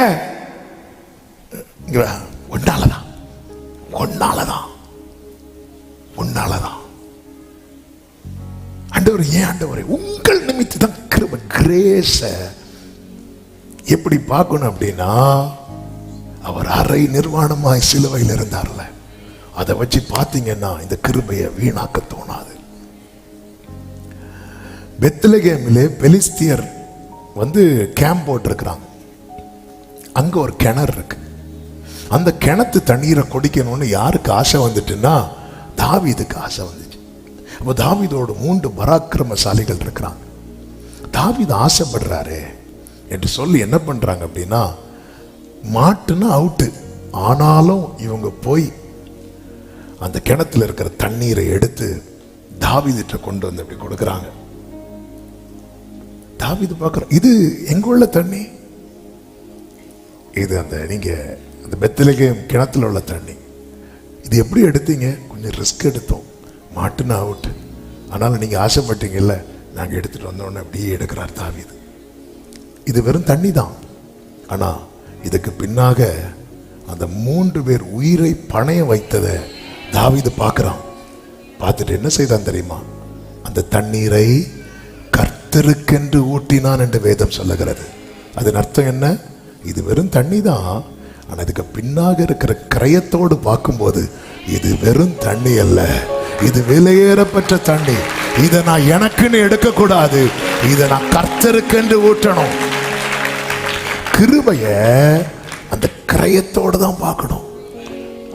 ஒன்னாலதான் ஆண்டவர். ஏன் ஆண்டவரே? உங்கள் நிமித்தம் தான் கிருபை. கிரேஸ எப்படி பார்க்கணும் அப்படின்னா, அவர் அரை நிர்வாணமாய் சிலுவையில் இருந்தார்ல, அதை வச்சு பார்த்தீங்கன்னா இந்த கிருபையை வீணாக்க தோணாது. பெத்லகேமிலே பெலிஸ்தியர் வந்து கேம்ப் போட்டிருக்கிறாங்க. அங்க ஒரு கிணறு இருக்கு. அந்த கிணத்து தண்ணீரை குடிக்கணும்னு யாருக்கு ஆசை வந்துட்டுன்னா, தாவீதுக்கு ஆசை வந்துச்சு. அப்போ தாவீதோடு 3 பராக்கிரமசாலிகள் இருக்கிறாங்க. தாவீது ஆசைப்படுறாரு என்று சொல்லி என்ன பண்றாங்க அப்படின்னா, மாட்டுன்னா அவுட்டு, ஆனாலும் இவங்க போய் அந்த கிணத்துல இருக்கிற தண்ணீரை எடுத்து தாவீதுட்ட கொண்டு வந்து அப்படி கொடுக்குறாங்க. தாவீது பார்க்குற, இது எங்குள்ள தண்ணி, இது அந்த நீங்க அந்த பெத்லகேம் கிணத்துல உள்ள தண்ணி, இது எப்படி எடுத்தீங்க? கொஞ்சம் ரிஸ்க் எடுத்தோம், மாட்டுன்னு அவுட், ஆனாலும் நீங்க ஆசைப்பட்டீங்கல்ல, நாங்க எடுத்துட்டு வந்தோன்னு அப்படியே எடுக்கிறார் தாவீது. இது வெறும் தண்ணி தான், ஆனா இதுக்கு பின்னாக அந்த 3 பேர் உயிரை பணைய வைத்ததை தாவீது பார்க்கிறான். பார்த்துட்டு என்ன செய்தான் தெரியுமா? அந்த தண்ணீரை கர்த்தருக்கென்று ஊட்டினான் என்று வேதம் சொல்லுகிறது. அதன் அர்த்தம் என்ன? இது வெறும் தண்ணி தான், ஆனா இதுக்கு பின்னாக இருக்கிற கிரயத்தோடு பார்க்கும்போது இது வெறும் தண்ணி அல்ல, இது விலையேறப்பட்ட தண்ணி. இதை நான் எனக்குன்னு எடுக்க கூடாது, இதை நான் கர்த்தருக்கென்று ஊற்றணும். கிருபைய அந்த கிரயத்தோடு தான் பார்க்கணும்.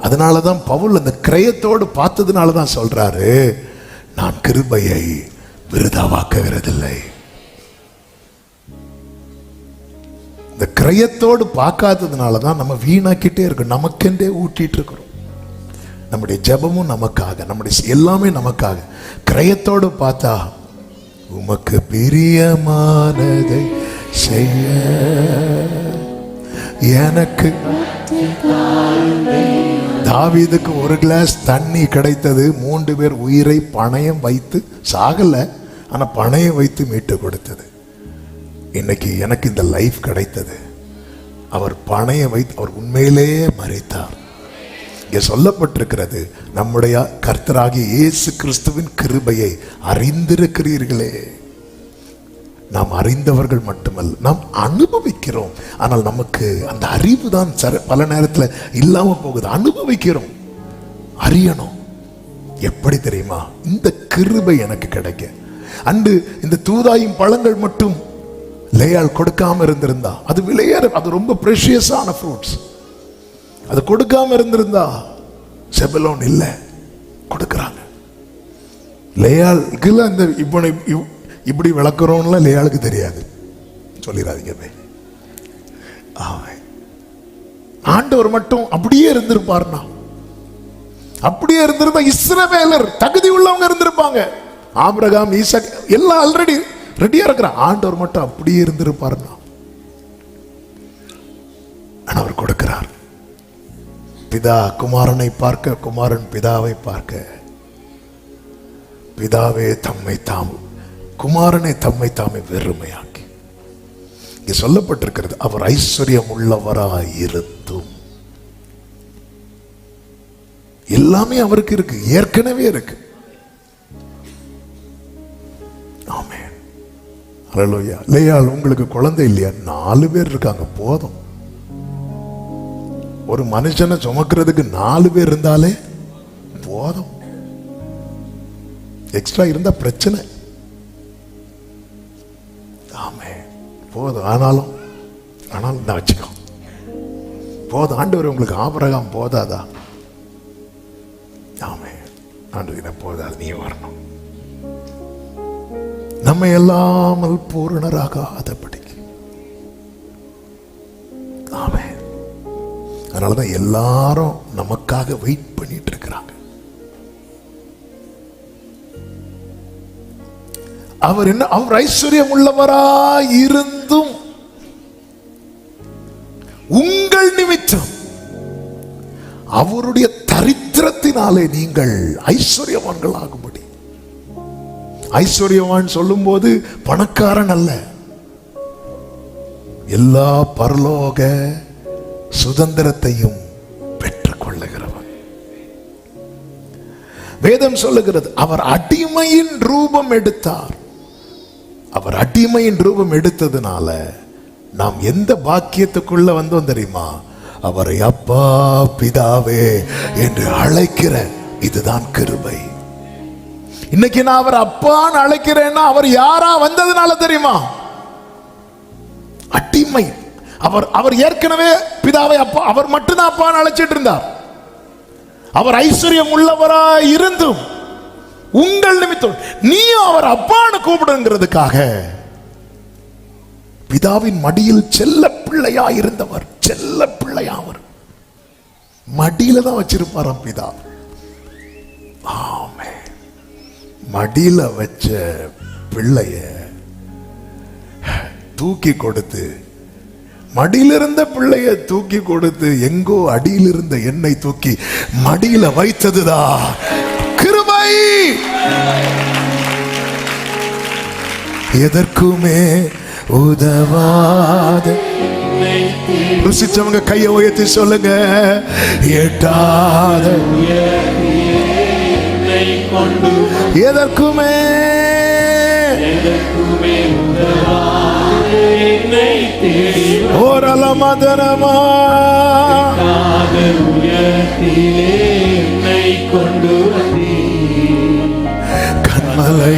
அதனாலதான் பவுல் அந்த கிரயத்தோடு பார்த்ததுனாலதான் சொல்றாரு, நான் கிருபையை விருதாவாக்குகிறதில்லை. இந்த கிரயத்தோடு பார்க்காததுனாலதான் நம்ம வீணாக்கிட்டே இருக்கோம், நமக்கென்றே ஊட்டிட்டு இருக்கிறோம். நம்முடைய ஜெபமும் நமக்காக, நம்முடைய எல்லாமே நமக்காக. கிரயத்தோடு பார்த்தா உமக்கு பிரியமானதை செய்ய எனக்கு. தாவீதுக்கு 1 கிளாஸ் தண்ணி கிடைத்தது, 3 பேர் உயிரை பணயம் வைத்து, சாகல ஆனா பணயம் வைத்து மீட்டு கொடுத்தது. இன்னைக்கு எனக்கு இந்த லைஃப் கிடைத்தது, அவர் பணயம் வைத்து, அவர் உண்மையிலேயே மரித்தார். இங்கே சொல்லப்பட்டிருக்கிறது, நம்முடைய கர்த்தராகிய இயேசு கிறிஸ்துவின் கிருபையை அறிந்திருக்கிறீர்களே. நாம் அறிந்தவர்கள் மட்டுமல்ல, நாம் அனுபவிக்கிறோம். ஆனால் நமக்கு அந்த அறிவு தான் பல நேரத்தில் இல்லாம போகுது. அனுபவிக்கிறோம், அறியணும். எப்படி தெரியுமா? இந்த கிருபை எனக்கு கிடைக்க. அன்று இந்த தூதாயும் பழங்கள் மட்டும் லேயாள் கொடுக்காம இருந்திருந்தா, அது விலையேற, அது ரொம்ப பிரஷியஸான ஃப்ரூட்ஸ், அது கொடுக்காம இருந்திருந்தா செபலோன் இல்ல கொடுக்கறாங்க. லேயாளுக்கு அந்த இப்படி விளக்குறோம்ல லேயாளுக்கு தெரியாது, சொல்லிடாதீங்க. ஆண்டவர் மட்டும் அப்படியே இருந்திருப்பார்னா, அப்படியே இருந்திருந்தா இஸ்ரவேலர் தகுதி உள்ளவங்க இருந்திருப்பாங்க. ஆபிரகாம், ஈசாக் எல்லாம் ஆல்ரெடி ரெடியா இருக்கிறான். ஆண்டவர் மட்டும் அப்படியே இருந்திருப்பார்னா, அவர் கொடுக்கிறார். பிதா குமாரனை பார்க்க, குமாரன் பிதாவை பார்க்க, பிதாவே தம்மை தாம், குமாரனை தம்மை தாமே வெறுமையாக்கி. இங்க சொல்லப்பட்டிருக்கிறது, அவர் ஐஸ்வர்யம் உள்ளவராயிருந்தும். எல்லாமே அவருக்கு இருக்கு, ஏற்கனவே இருக்கு. ஆமென். ஹல்லேலூயா. லேயாள், உங்களுக்கு குழந்தை இல்லையா? 4 பேர் இருக்காங்க, போதும். ஒரு மனுஷனை சுமக்கிறதுக்கு 4 பேர் இருந்தாலே போதும். எக்ஸ்ட்ரா இருந்தா பிரச்சனை. ஆமென். போதும். ஆனாலும் நான் வச்சுக்கோ, போதும். ஆண்டவர் உங்களுக்கு ஆபிரகாம் போதாதா? ஆமென். ஆண்டவர் போதாது, நீ வரணும். நம்ம எல்லாமல் பூரணராகாதபடிக்கு. ஆமென். அதனாலதான் எல்லாரும் நமக்காக வெயிட் பண்ணிட்டு இருக்கிறாங்க. அவர் என்ன, அவர் ஐஸ்வர்யம் உள்ளவராயிருந்தும் உங்கள் நிமித்தம் அவருடைய தரித்திரத்தினாலே நீங்கள் ஐஸ்வர்யவான்கள் ஆகும்படி. ஐஸ்வர்யவான் சொல்லும் போது பணக்காரன் அல்ல, எல்லா பரலோக சுதந்திரத்தையும் பெற்றுக் கொள்ளுகிறவன். வேதம் சொல்லுகிறது, அவர் அடிமையின் ரூபம் எடுத்தார். அவர் அடிமையின் ரூபம் எடுத்ததுனால நாம் எந்த பாக்கியத்துக்குள்ள வந்தோம் தெரியுமா? அவரை அப்பா பிதாவே என்று அழைக்கிற, இதுதான் கிருபை. இன்னைக்கு நான் அவர் அப்பான்னு அழைக்கிறேன்னா அவர் யாரா வந்ததுனால தெரியுமா? அடிமை. அவர் ஏற்கனவே பிதாவை அப்பா, அவர் மட்டும்தான் அப்பான்னு அழைச்சிட்டு இருந்தார். அவர் ஐஸ்வர்யம் உள்ளவராய் இருந்தும் உங்கள் நிமித்தம் நீயும் அவர் அப்பான்னு கூப்பிடுங்கிறதுக்காக பிதாவின் மடியில் செல்ல பிள்ளையா இருந்தவர். செல்ல பிள்ளையா அவர் மடியில தான் வச்சிருப்பாராம் பிதா. ஆமென். மடியில வச்ச பிள்ளைய தூக்கி கொடுத்து, மடியிலிருந்த பிள்ளைய தூக்கி கொடுத்து, எங்கோ அடியிலிருந்த என்னை தூக்கி மடியில வைத்ததுதான் கிருபை. எதற்குமே உதவாத, ருசிச்சவங்க கையை உயர்த்தி சொல்லுங்க, எட்டாத எதற்குமே ஓரல மதனமா கண்மலை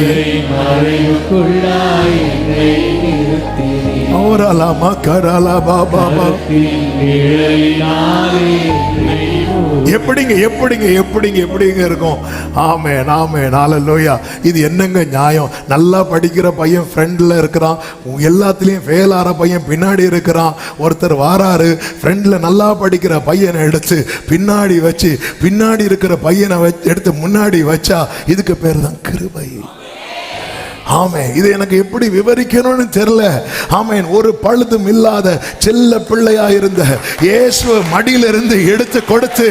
ஓரலமா கரலா பாபா. எப்படிங்க எப்படிங்க எப்படிங்க எப்படிங்க இருக்கும்? ஆமென் ஆமென் ஹல்லேலூயா. இது என்னங்க நியாயம்? நல்லா படிக்கிற பையன் ஃப்ரெண்ட்ல இருக்கிறான், எல்லாத்துலயும் ஃபெயில் ஆற பையன் பின்னாடி இருக்கிறான். ஒருத்தர் வாராரு, ஃப்ரெண்ட்ல நல்லா படிக்கிற பையனை எடுத்து பின்னாடி வச்சு, பின்னாடி இருக்கிற பையனை எடுத்து முன்னாடி வச்சா இதுக்கு பேர் தான் கிருபை. ஆமென். இது எனக்கு எப்படி விவரிக்கணும்னு தெரியல. ஆமென். ஒரு பழுதும் இல்லாத செல்ல பிள்ளையா இருந்த இயேசு மடியிலிருந்து எடுத்து கொடுத்து,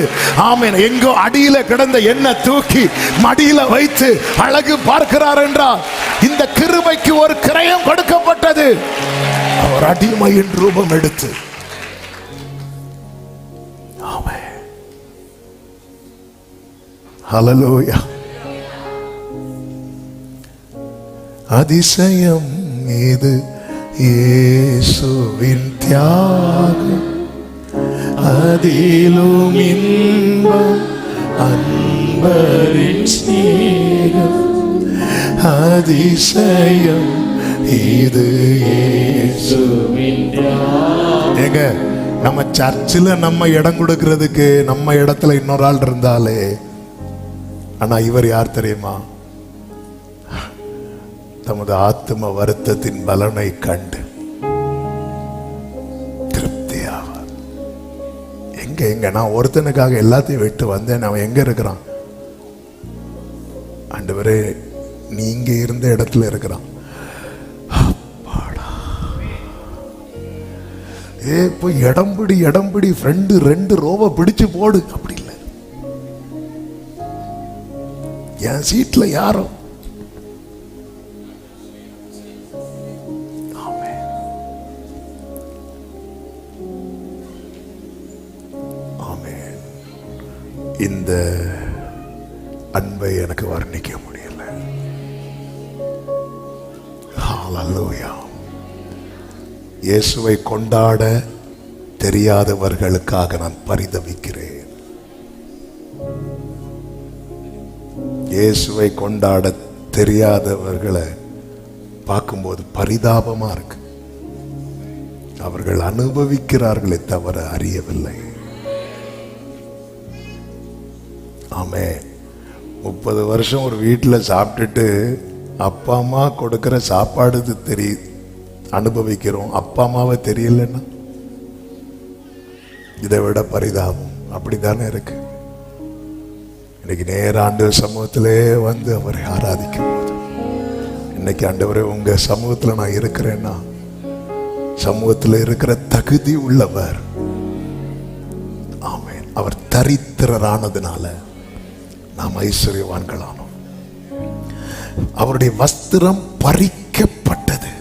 ஆமென், எங்கோ அடியில கிடந்த என்ன தூக்கி மடியில வைத்து அழகு பார்க்கிறார் என்றால் இந்த கிருபைக்கு ஒரு கிரயம் கொடுக்கப்பட்டது. அவர் அடிமையின் ரூபம் எடுத்து. ஆமென். ஹல்லேலூயா. அதிசயம் இது இயேசுவின் தியாகம், அதிலும் இன்பம் அன்பரின் ஸ்நேகம். அதிசயம் இது இயேசுவின் தியாகம். ஏங்க, நம்ம சர்ச்சில் நம்ம இடம் கொடுக்கிறதுக்கு நம்ம இடத்துல இன்னொரு ஆள் இருந்தாலே, ஆனா இவர் யார் தெரியுமா? தமது ஆத்ம வருத்தத்தின் பலனை கண்டு திருப்தியாவார். எங்க நான் ஒருத்தனுக்காக எல்லாத்தையும் விட்டு வந்தேன், அவன் எங்க இருக்கிறான்? ஆண்டவரே, நீங்க இருந்த இடத்துல இருக்கிறான். போய் இடம்பிடி ஃப்ரெண்டு 2 ரோவை பிடிச்சு போடு. அப்படி இல்லை, என் சீட்ல யாரோ. இந்த அன்பை எனக்கு வர்ணிக்க முடியல. ஹல்லேலூயா. இயேசுவை கொண்டாட தெரியாதவர்களுக்காக நான் பரிதவிக்கிறேன். இயேசுவை கொண்டாட தெரியாதவர்களை பார்க்கும்போது பரிதாபமா இருக்கு. அவர்கள் அனுபவிக்கிறார்களே தவிர அறியவில்லை. ஆமென். 30 வருஷம் ஒரு வீட்டில் சாப்பிட்டுட்டு அப்பா அம்மா கொடுக்கிற சாப்பாடு அனுபவிக்கிறோம். அப்பா அம்மாவை தெரியலன்னா இதை விட பரிதாபம். அப்படித்தானே இருக்கு. இன்னைக்கு நேர ஆண்டவர் சமூகத்திலே வந்து அவரை ஆராதிக்கும் போது, இன்னைக்கு ஆண்டவரே உங்க சமூகத்துல நான் இருக்கிறேன்னா சமூகத்தில் இருக்கிற தகுதி உள்ளவர். ஆமென். அவர் தரித்திரரானதுனால நாம் ஐஸ்வர்யவான்களானோம். அவருடைய வஸ்திரம் பறிக்கப்பட்டது.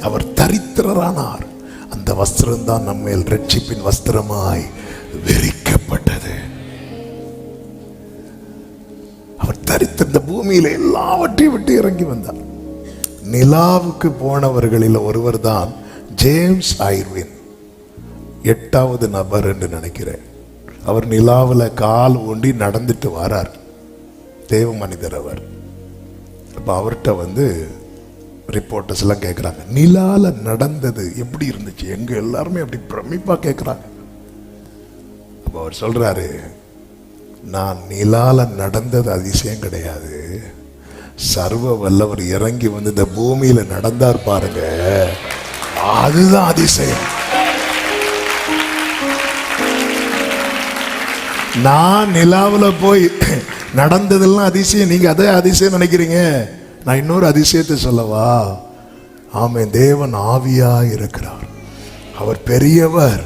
அவர் தரித்திரரானார். அந்த வஸ்திரம் தான் நம்மேல் ரட்சிப்பின் வஸ்திரமாய் விரிக்கப்பட்டது. அவர் தரித்திர இந்த பூமியில எல்லாவற்றையும் விட்டு இறங்கி வந்தார். நிலாவுக்கு போனவர்களில் ஒருவர் தான் ஜேம்ஸ் ஐர்வின், 8வது நபர் என்று நினைக்கிறேன். அவர் நிலாவில் கால் ஊண்டி நடந்துட்டு வரார். தேவ மனிதர் அவர். அப்ப அவர்கிட்ட வந்து ரிப்போர்ட்டர்ஸ் எல்லாம் கேட்குறாங்க, நிலால நடந்தது எப்படி இருந்துச்சு? எங்க எல்லாருமே அப்படி பிரமிப்பா கேட்குறாங்க. அப்ப அவர் சொல்றாரு, நான் நிலால நடந்தது அதிசயம் கிடையாது, சர்வ வல்லவர் இறங்கி வந்து இந்த பூமியில நடந்தார் பாருங்க, அதுதான் அதிசயம். நான் நிலாவுல போய் நடந்ததெல்லாம் அதிசயம். நீங்க அதே அதிசயம் நினைக்கிறீங்க. நான் இன்னொரு அதிசயத்தை சொல்லவா? ஆமென். தேவன் ஆவியா இருக்கிறார். அவர் பெரியவர்.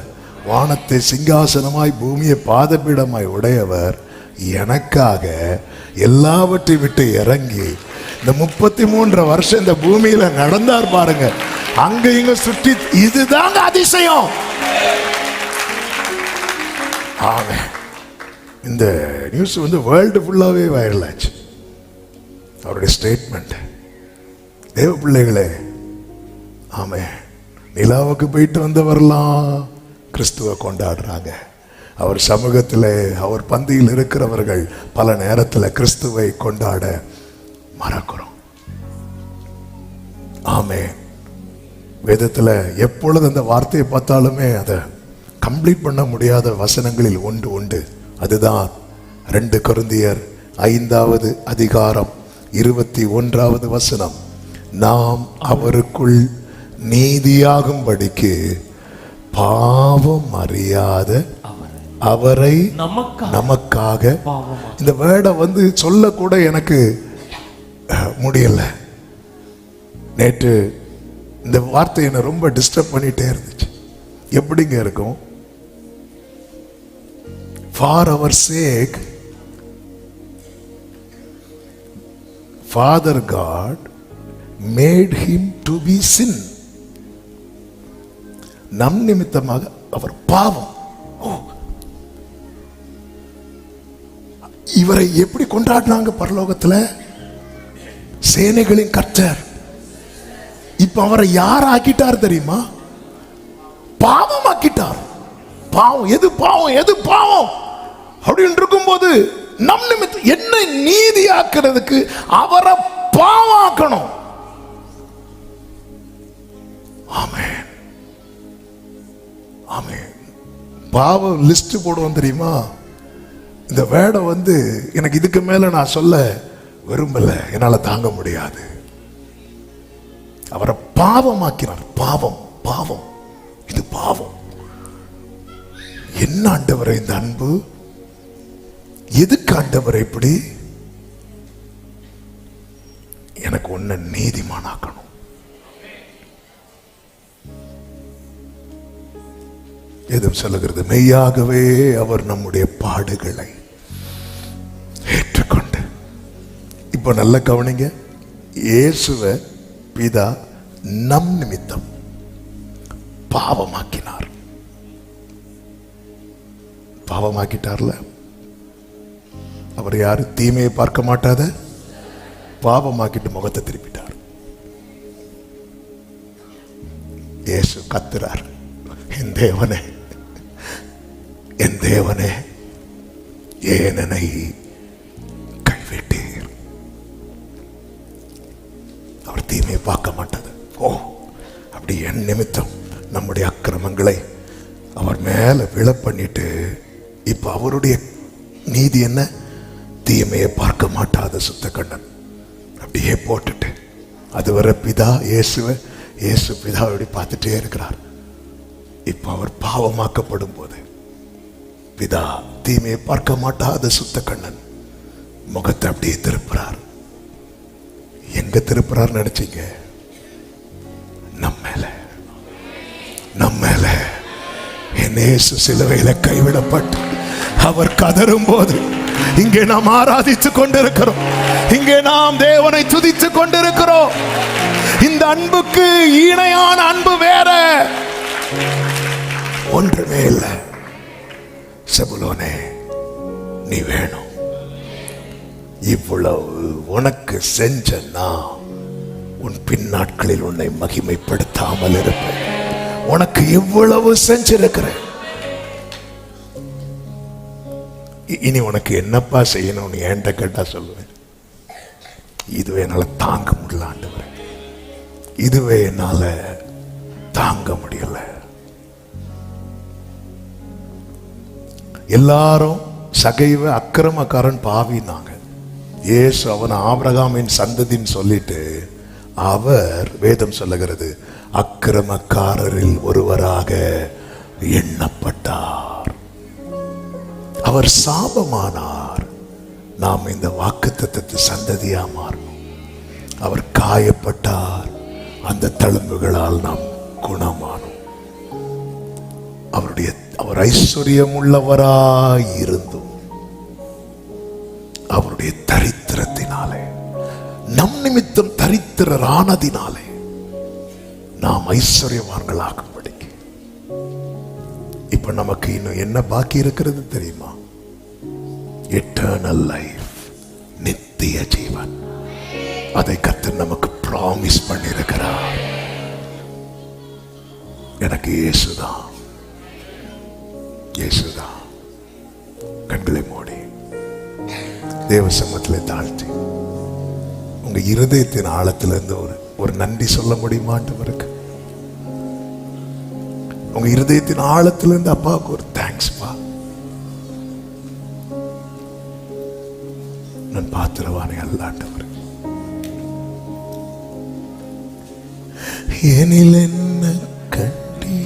வானத்தை சிங்காசனமாய் பூமியை பாதபீடமாய் உடையவர். எனக்காக எல்லாவற்றையும் விட்டு இறங்கி இந்த 33 வருஷம் இந்த பூமியில நடந்தார் பாருங்க. அங்க இங்க சுற்றி, இதுதாங்க அதிசயம். ஆமென். இந்த நியூஸ் வந்து வேர்ல்டு ஃபுல்லாவே வைரல் ஆச்சு. அவருடைய ஸ்டேட்மெண்ட். தேவ பிள்ளைகளே, ஆமென். நிலாவுக்கு போயிட்டு வந்தவரெல்லாம் கிறிஸ்துவை கொண்டாடுறாங்க. அவர் சமூகத்தில், அவர் பந்தியில் இருக்கிறவர்கள் பல நேரத்தில் கிறிஸ்துவை கொண்டாட மறக்கிறோம். ஆமென். வேதத்தில் எப்பொழுது அந்த வார்த்தையை பார்த்தாலுமே அதை கம்ப்ளீட் பண்ண முடியாத வசனங்களில் ஒன்று உண்டு. அதுதான் 2 கொரிந்தியர் 5வது அதிகாரம் 21வது வசனம். நாம் அவருக்குள் நீதியாகும்படிக்கு பாவம் அறியாத அவரை நமக்காக. இந்த வேர்டை வந்து சொல்ல கூட எனக்கு முடியல. நேற்று இந்த வார்த்தை என்னை ரொம்ப டிஸ்டர்ப் பண்ணிட்டே இருந்துச்சு. எப்படிங்க இருக்கும்? For our sake, Father God made him to be sin. நம் நிமித்தமாக அவர் பாவம். இவரை எப்படி கொண்டாடினாங்க பரலோகத்துல? சேனைகளின் கர்த்தர். இப்ப அவரை யார் ஆக்கிட்டார் தெரியுமா? பாவம் ஆக்கிட்டார். பாவம் எது? பாவம் எது? பாவம் அப்படின்னு இருக்கும்போது நம் நிமித்தம் என்ன நீதி ஆக்குறதுக்கு அவரை பாவம் ஆக்கணும். ஆமென். ஆமென். பாவம் லிஸ்ட் போடுவோம் தெரியுமா? இந்த வேடை வந்து எனக்கு இதுக்கு மேல நான் சொல்ல விரும்பல, என்னால தாங்க முடியாது. அவரை பாவமாக்கினார். பாவம், பாவம், இது பாவம். என்ன ஆண்டவரை இந்த அன்பு? எதுக்கு ஆண்டவரை இப்படி? எனக்கு ஒன்ன நீதிமானாக்கணும். எதுவும் சொல்லுகிறது, மெய்யாகவே அவர் நம்முடைய பாடுகளை ஏற்றுக்கொண்டு. இப்ப நல்ல கவனிங்க, இயேசுவை பிதா நம் நிமித்தம் பாவமாக்கினார். பாவமாக்கிட்டார்ல. அவர் யாரு? தீமையை பார்க்க மாட்டாத பாவமாக்கிட்டு முகத்தை திருப்பிட்டார். இயேசு கத்துறார், என் தேவனே, என் தேவனே, ஏன் என்னை கைவிட்டீர்? அவர் தீமையை பார்க்க மாட்டாது. ஓ, அப்படி என் நிமித்தம் நம்முடைய அக்கிரமங்களை அவர் மேல விழ பண்ணிட்டு, இப்ப அவருடைய நீதி என்ன? தீமையை பார்க்க மாட்டாத சுத்த கண்ணன் அப்படியே போட்டுட்டு, அதுவரை பிதா இயேசு பிதாவை பார்த்துட்டே இருக்கிறார். இப்ப அவர் பாவமாக்கப்படும் போது பிதா தீமையை பார்க்க மாட்டாத சுத்த கண்ணன் முகத்தை அப்படியே திருப்புறார். எங்க திருப்புறார் நினைச்சீங்க? நம்ம மேல என் இயேசு சிலுவையில கைவிடப்பட்டு அவர் கதறும் போது இங்கே நாம் ஆராதித்துக் கொண்டிருக்கிறோம். இங்கே நாம் தேவனை துதித்துக் கொண்டிருக்கிறோம். இந்த அன்புக்கு இணையான அன்பு வேற ஒன்றுமே இல்லை. செபுலோனே, நீ வேணும். இவ்வளவு உனக்கு செஞ்சனா உன் பின் நாட்களில் உன்னை மகிமைப்படுத்தாமல் இருப்பேன். உனக்கு இவ்வளவு செஞ்சிருக்கிறேன், இனி உனக்கு என்னப்பா செய்யணும்னு என்கிட்ட கேட்டா சொல்லுவேன். இதுவே என்னால தாங்க முடியல ஆண்டவரே, இதுவே என்னால தாங்க முடியல. எல்லாரும் சகைவ அக்கிரமக்காரன் பாவினாங்க. இயேசு அவன் ஆபிரகாமின் சந்ததின்னு சொல்லிட்டு அவர் வேதம் சொல்லுகிறது அக்கிரமக்காரரில் ஒருவராக எண்ணப்பட்டார். அவர் சாபமானார், நாம் இந்த வாக்குத்தத்தத்து சந்ததியா மாறணும். அவர் காயப்பட்டார், அந்த தழும்புகளால் நாம் குணமானோம். அவர் ஐஸ்வர்யம் உள்ளவராய் இருந்தும் அவருடைய தரித்திரத்தினாலே, நம் நிமித்தம் தரித்திரரானதினாலே நாம் ஐஸ்வர்யவான்களாகும்படிக்கு இப்ப நமக்கு இன்னும் என்ன பாக்கி இருக்கிறது தெரியுமா? எட்டர்னல் லைஃப், நித்திய ஜீவன். அதை கர்த்தர் நமக்கு ப்ராமிஸ் பண்ணியிருக்கிறார். எனக்கு இயேசுதான். கண்களை மூடி தேவ சமூகத்திலே தாழ்த்தி உங்க இருதயத்தின் ஆழத்திலிருந்து ஒரு நன்றி சொல்ல முடியுமாண்டவருக்கு? உங்க இருதயத்தின் ஆழத்திலிருந்து அப்பாவுக்கு ஒரு தேங்க்ஸ் பா, நான் பாத்திரவானே அல்லாண்டவர். எனில் என்ன கண்டி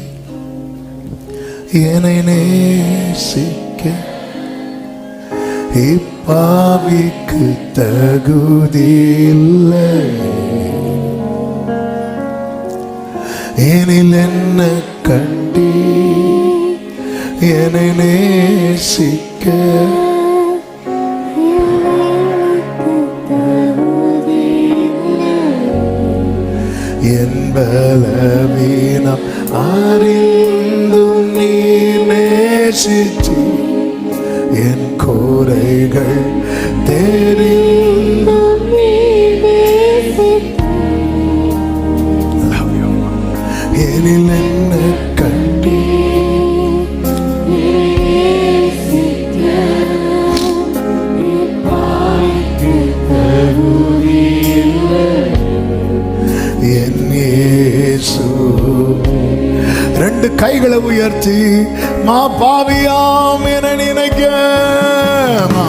என்னை நேசிக்க இப்பாவிக்கு தகுதியில்லை. எனில் என்ன கண்டி என்னை நேசிக்க என் பலவீனம் அறிந்தும் நீர் நேசித்து என் குறைகள் தெரிந்தும் நீர் எனில் என்ன கண்டி என் இயேசு. ரெண்டு கைகளை உயர்த்தி மா பாவியாம் என நினைக்க, மா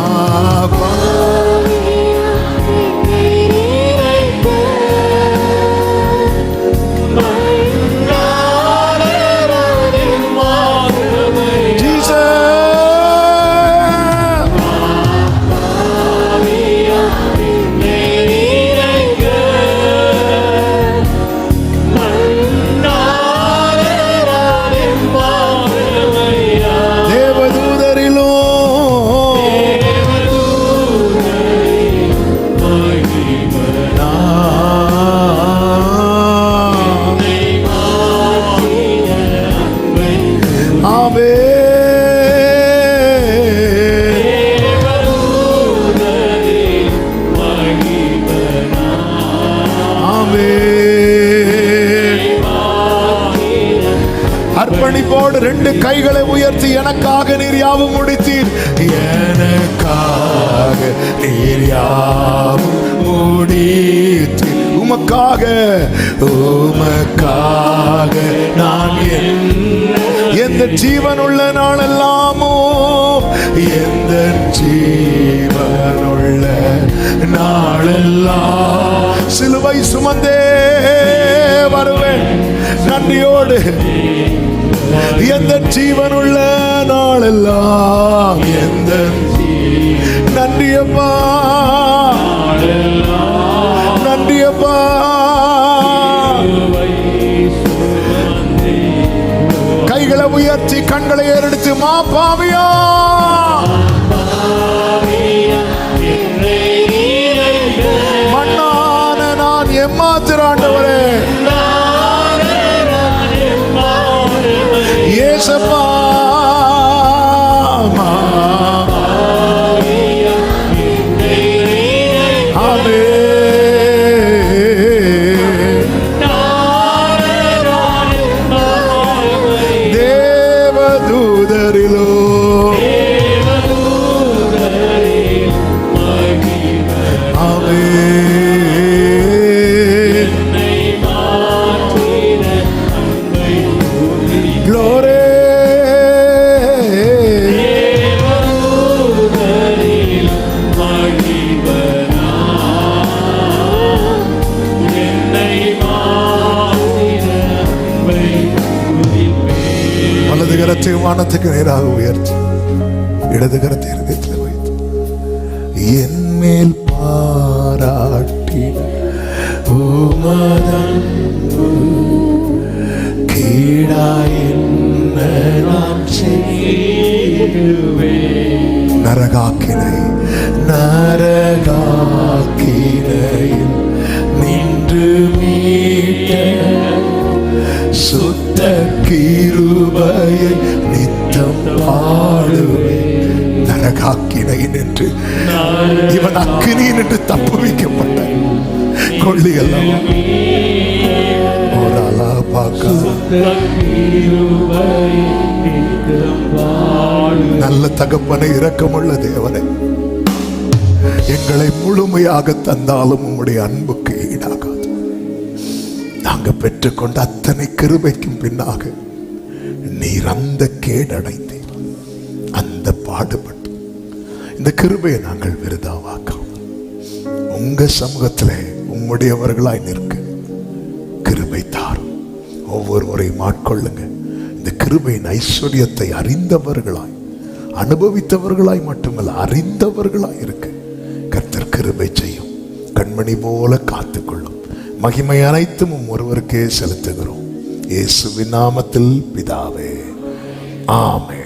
அர்ப்பணிப்போடு 2 கைகளை உயர்த்தி, எனக்காக நீர் யாவும் முடித்தீர், எனக்காக நீர் யாவும் முடித்தீர், உமக்காக உமக்காக நான் எந்த ஜீவனுள்ள நாளெல்லாமோ, எந்த ஜீவனுள்ள நாளெல்லாம் சிலுவை சுமந்தே வருவேன் நன்றியோடு. எந்த ஜீவனுள்ள நாளெல்லாம், எந்த நன்றியப்பா நன்றியப்பா. கைகளை உயர்த்தி கண்களை ஏறெடுத்து, மா பாவியா மண்ணான நான் ஏமாத்திராண்டவரே, ஏசப்பா வானத்துக்கு நேராக உயர்த்தி, இடது கரத்தை இருதயத்தில் வைத்து, என் மேல் பாராட்டி உமதன்பு கீழாய் என்ன நான் செய்வேன், நரகாக்கினை நரகாக்கினையில் நின்று மீட்ட சுத்த கிருபையை நித்தம் பாடுவேன். நரகாக்கினை நின்று இவன் அக்கினி நின்று தப்புவிக்கப்பட்ட கொள்ளி எல்லாம் நல்ல தகப்பனை, இரக்கமுள்ள தேவனை, எங்களை முழுமையாக தந்தாலும் உம்முடைய அன்புக்கு ஈடாகாது. நாங்க பெற்றுக்கொண்ட அத்தனை கிருபைக்கும் பின்னாக நீர் அந்த கேடடைந்தீர், அந்த பாடுபட்டு இந்த கிருபையை நாங்கள் விருதாவாக்காம உங்க சமூகத்திலே உம்முடையவர்களாய் நிற்க கிருபை தாரும். ஒவ்வொருவரையும் ஆட்கொள்ளுங்க. இந்த கிருபையின் ஐஸ்வர்யத்தை அறிந்தவர்களாய், அனுபவித்தவர்களாய் மட்டுமல்ல, அறிந்தவர்களாய் இருக்க கர்த்தர் கிருபை செய்யும். கண்மணி போல காத்துக்கொள்ளும். மகிமை அனைத்தும் ஒருவருக்கே செலுத்துகிறோம். இயேசுவின் நாமத்தில் பிதாவே, ஆமென்.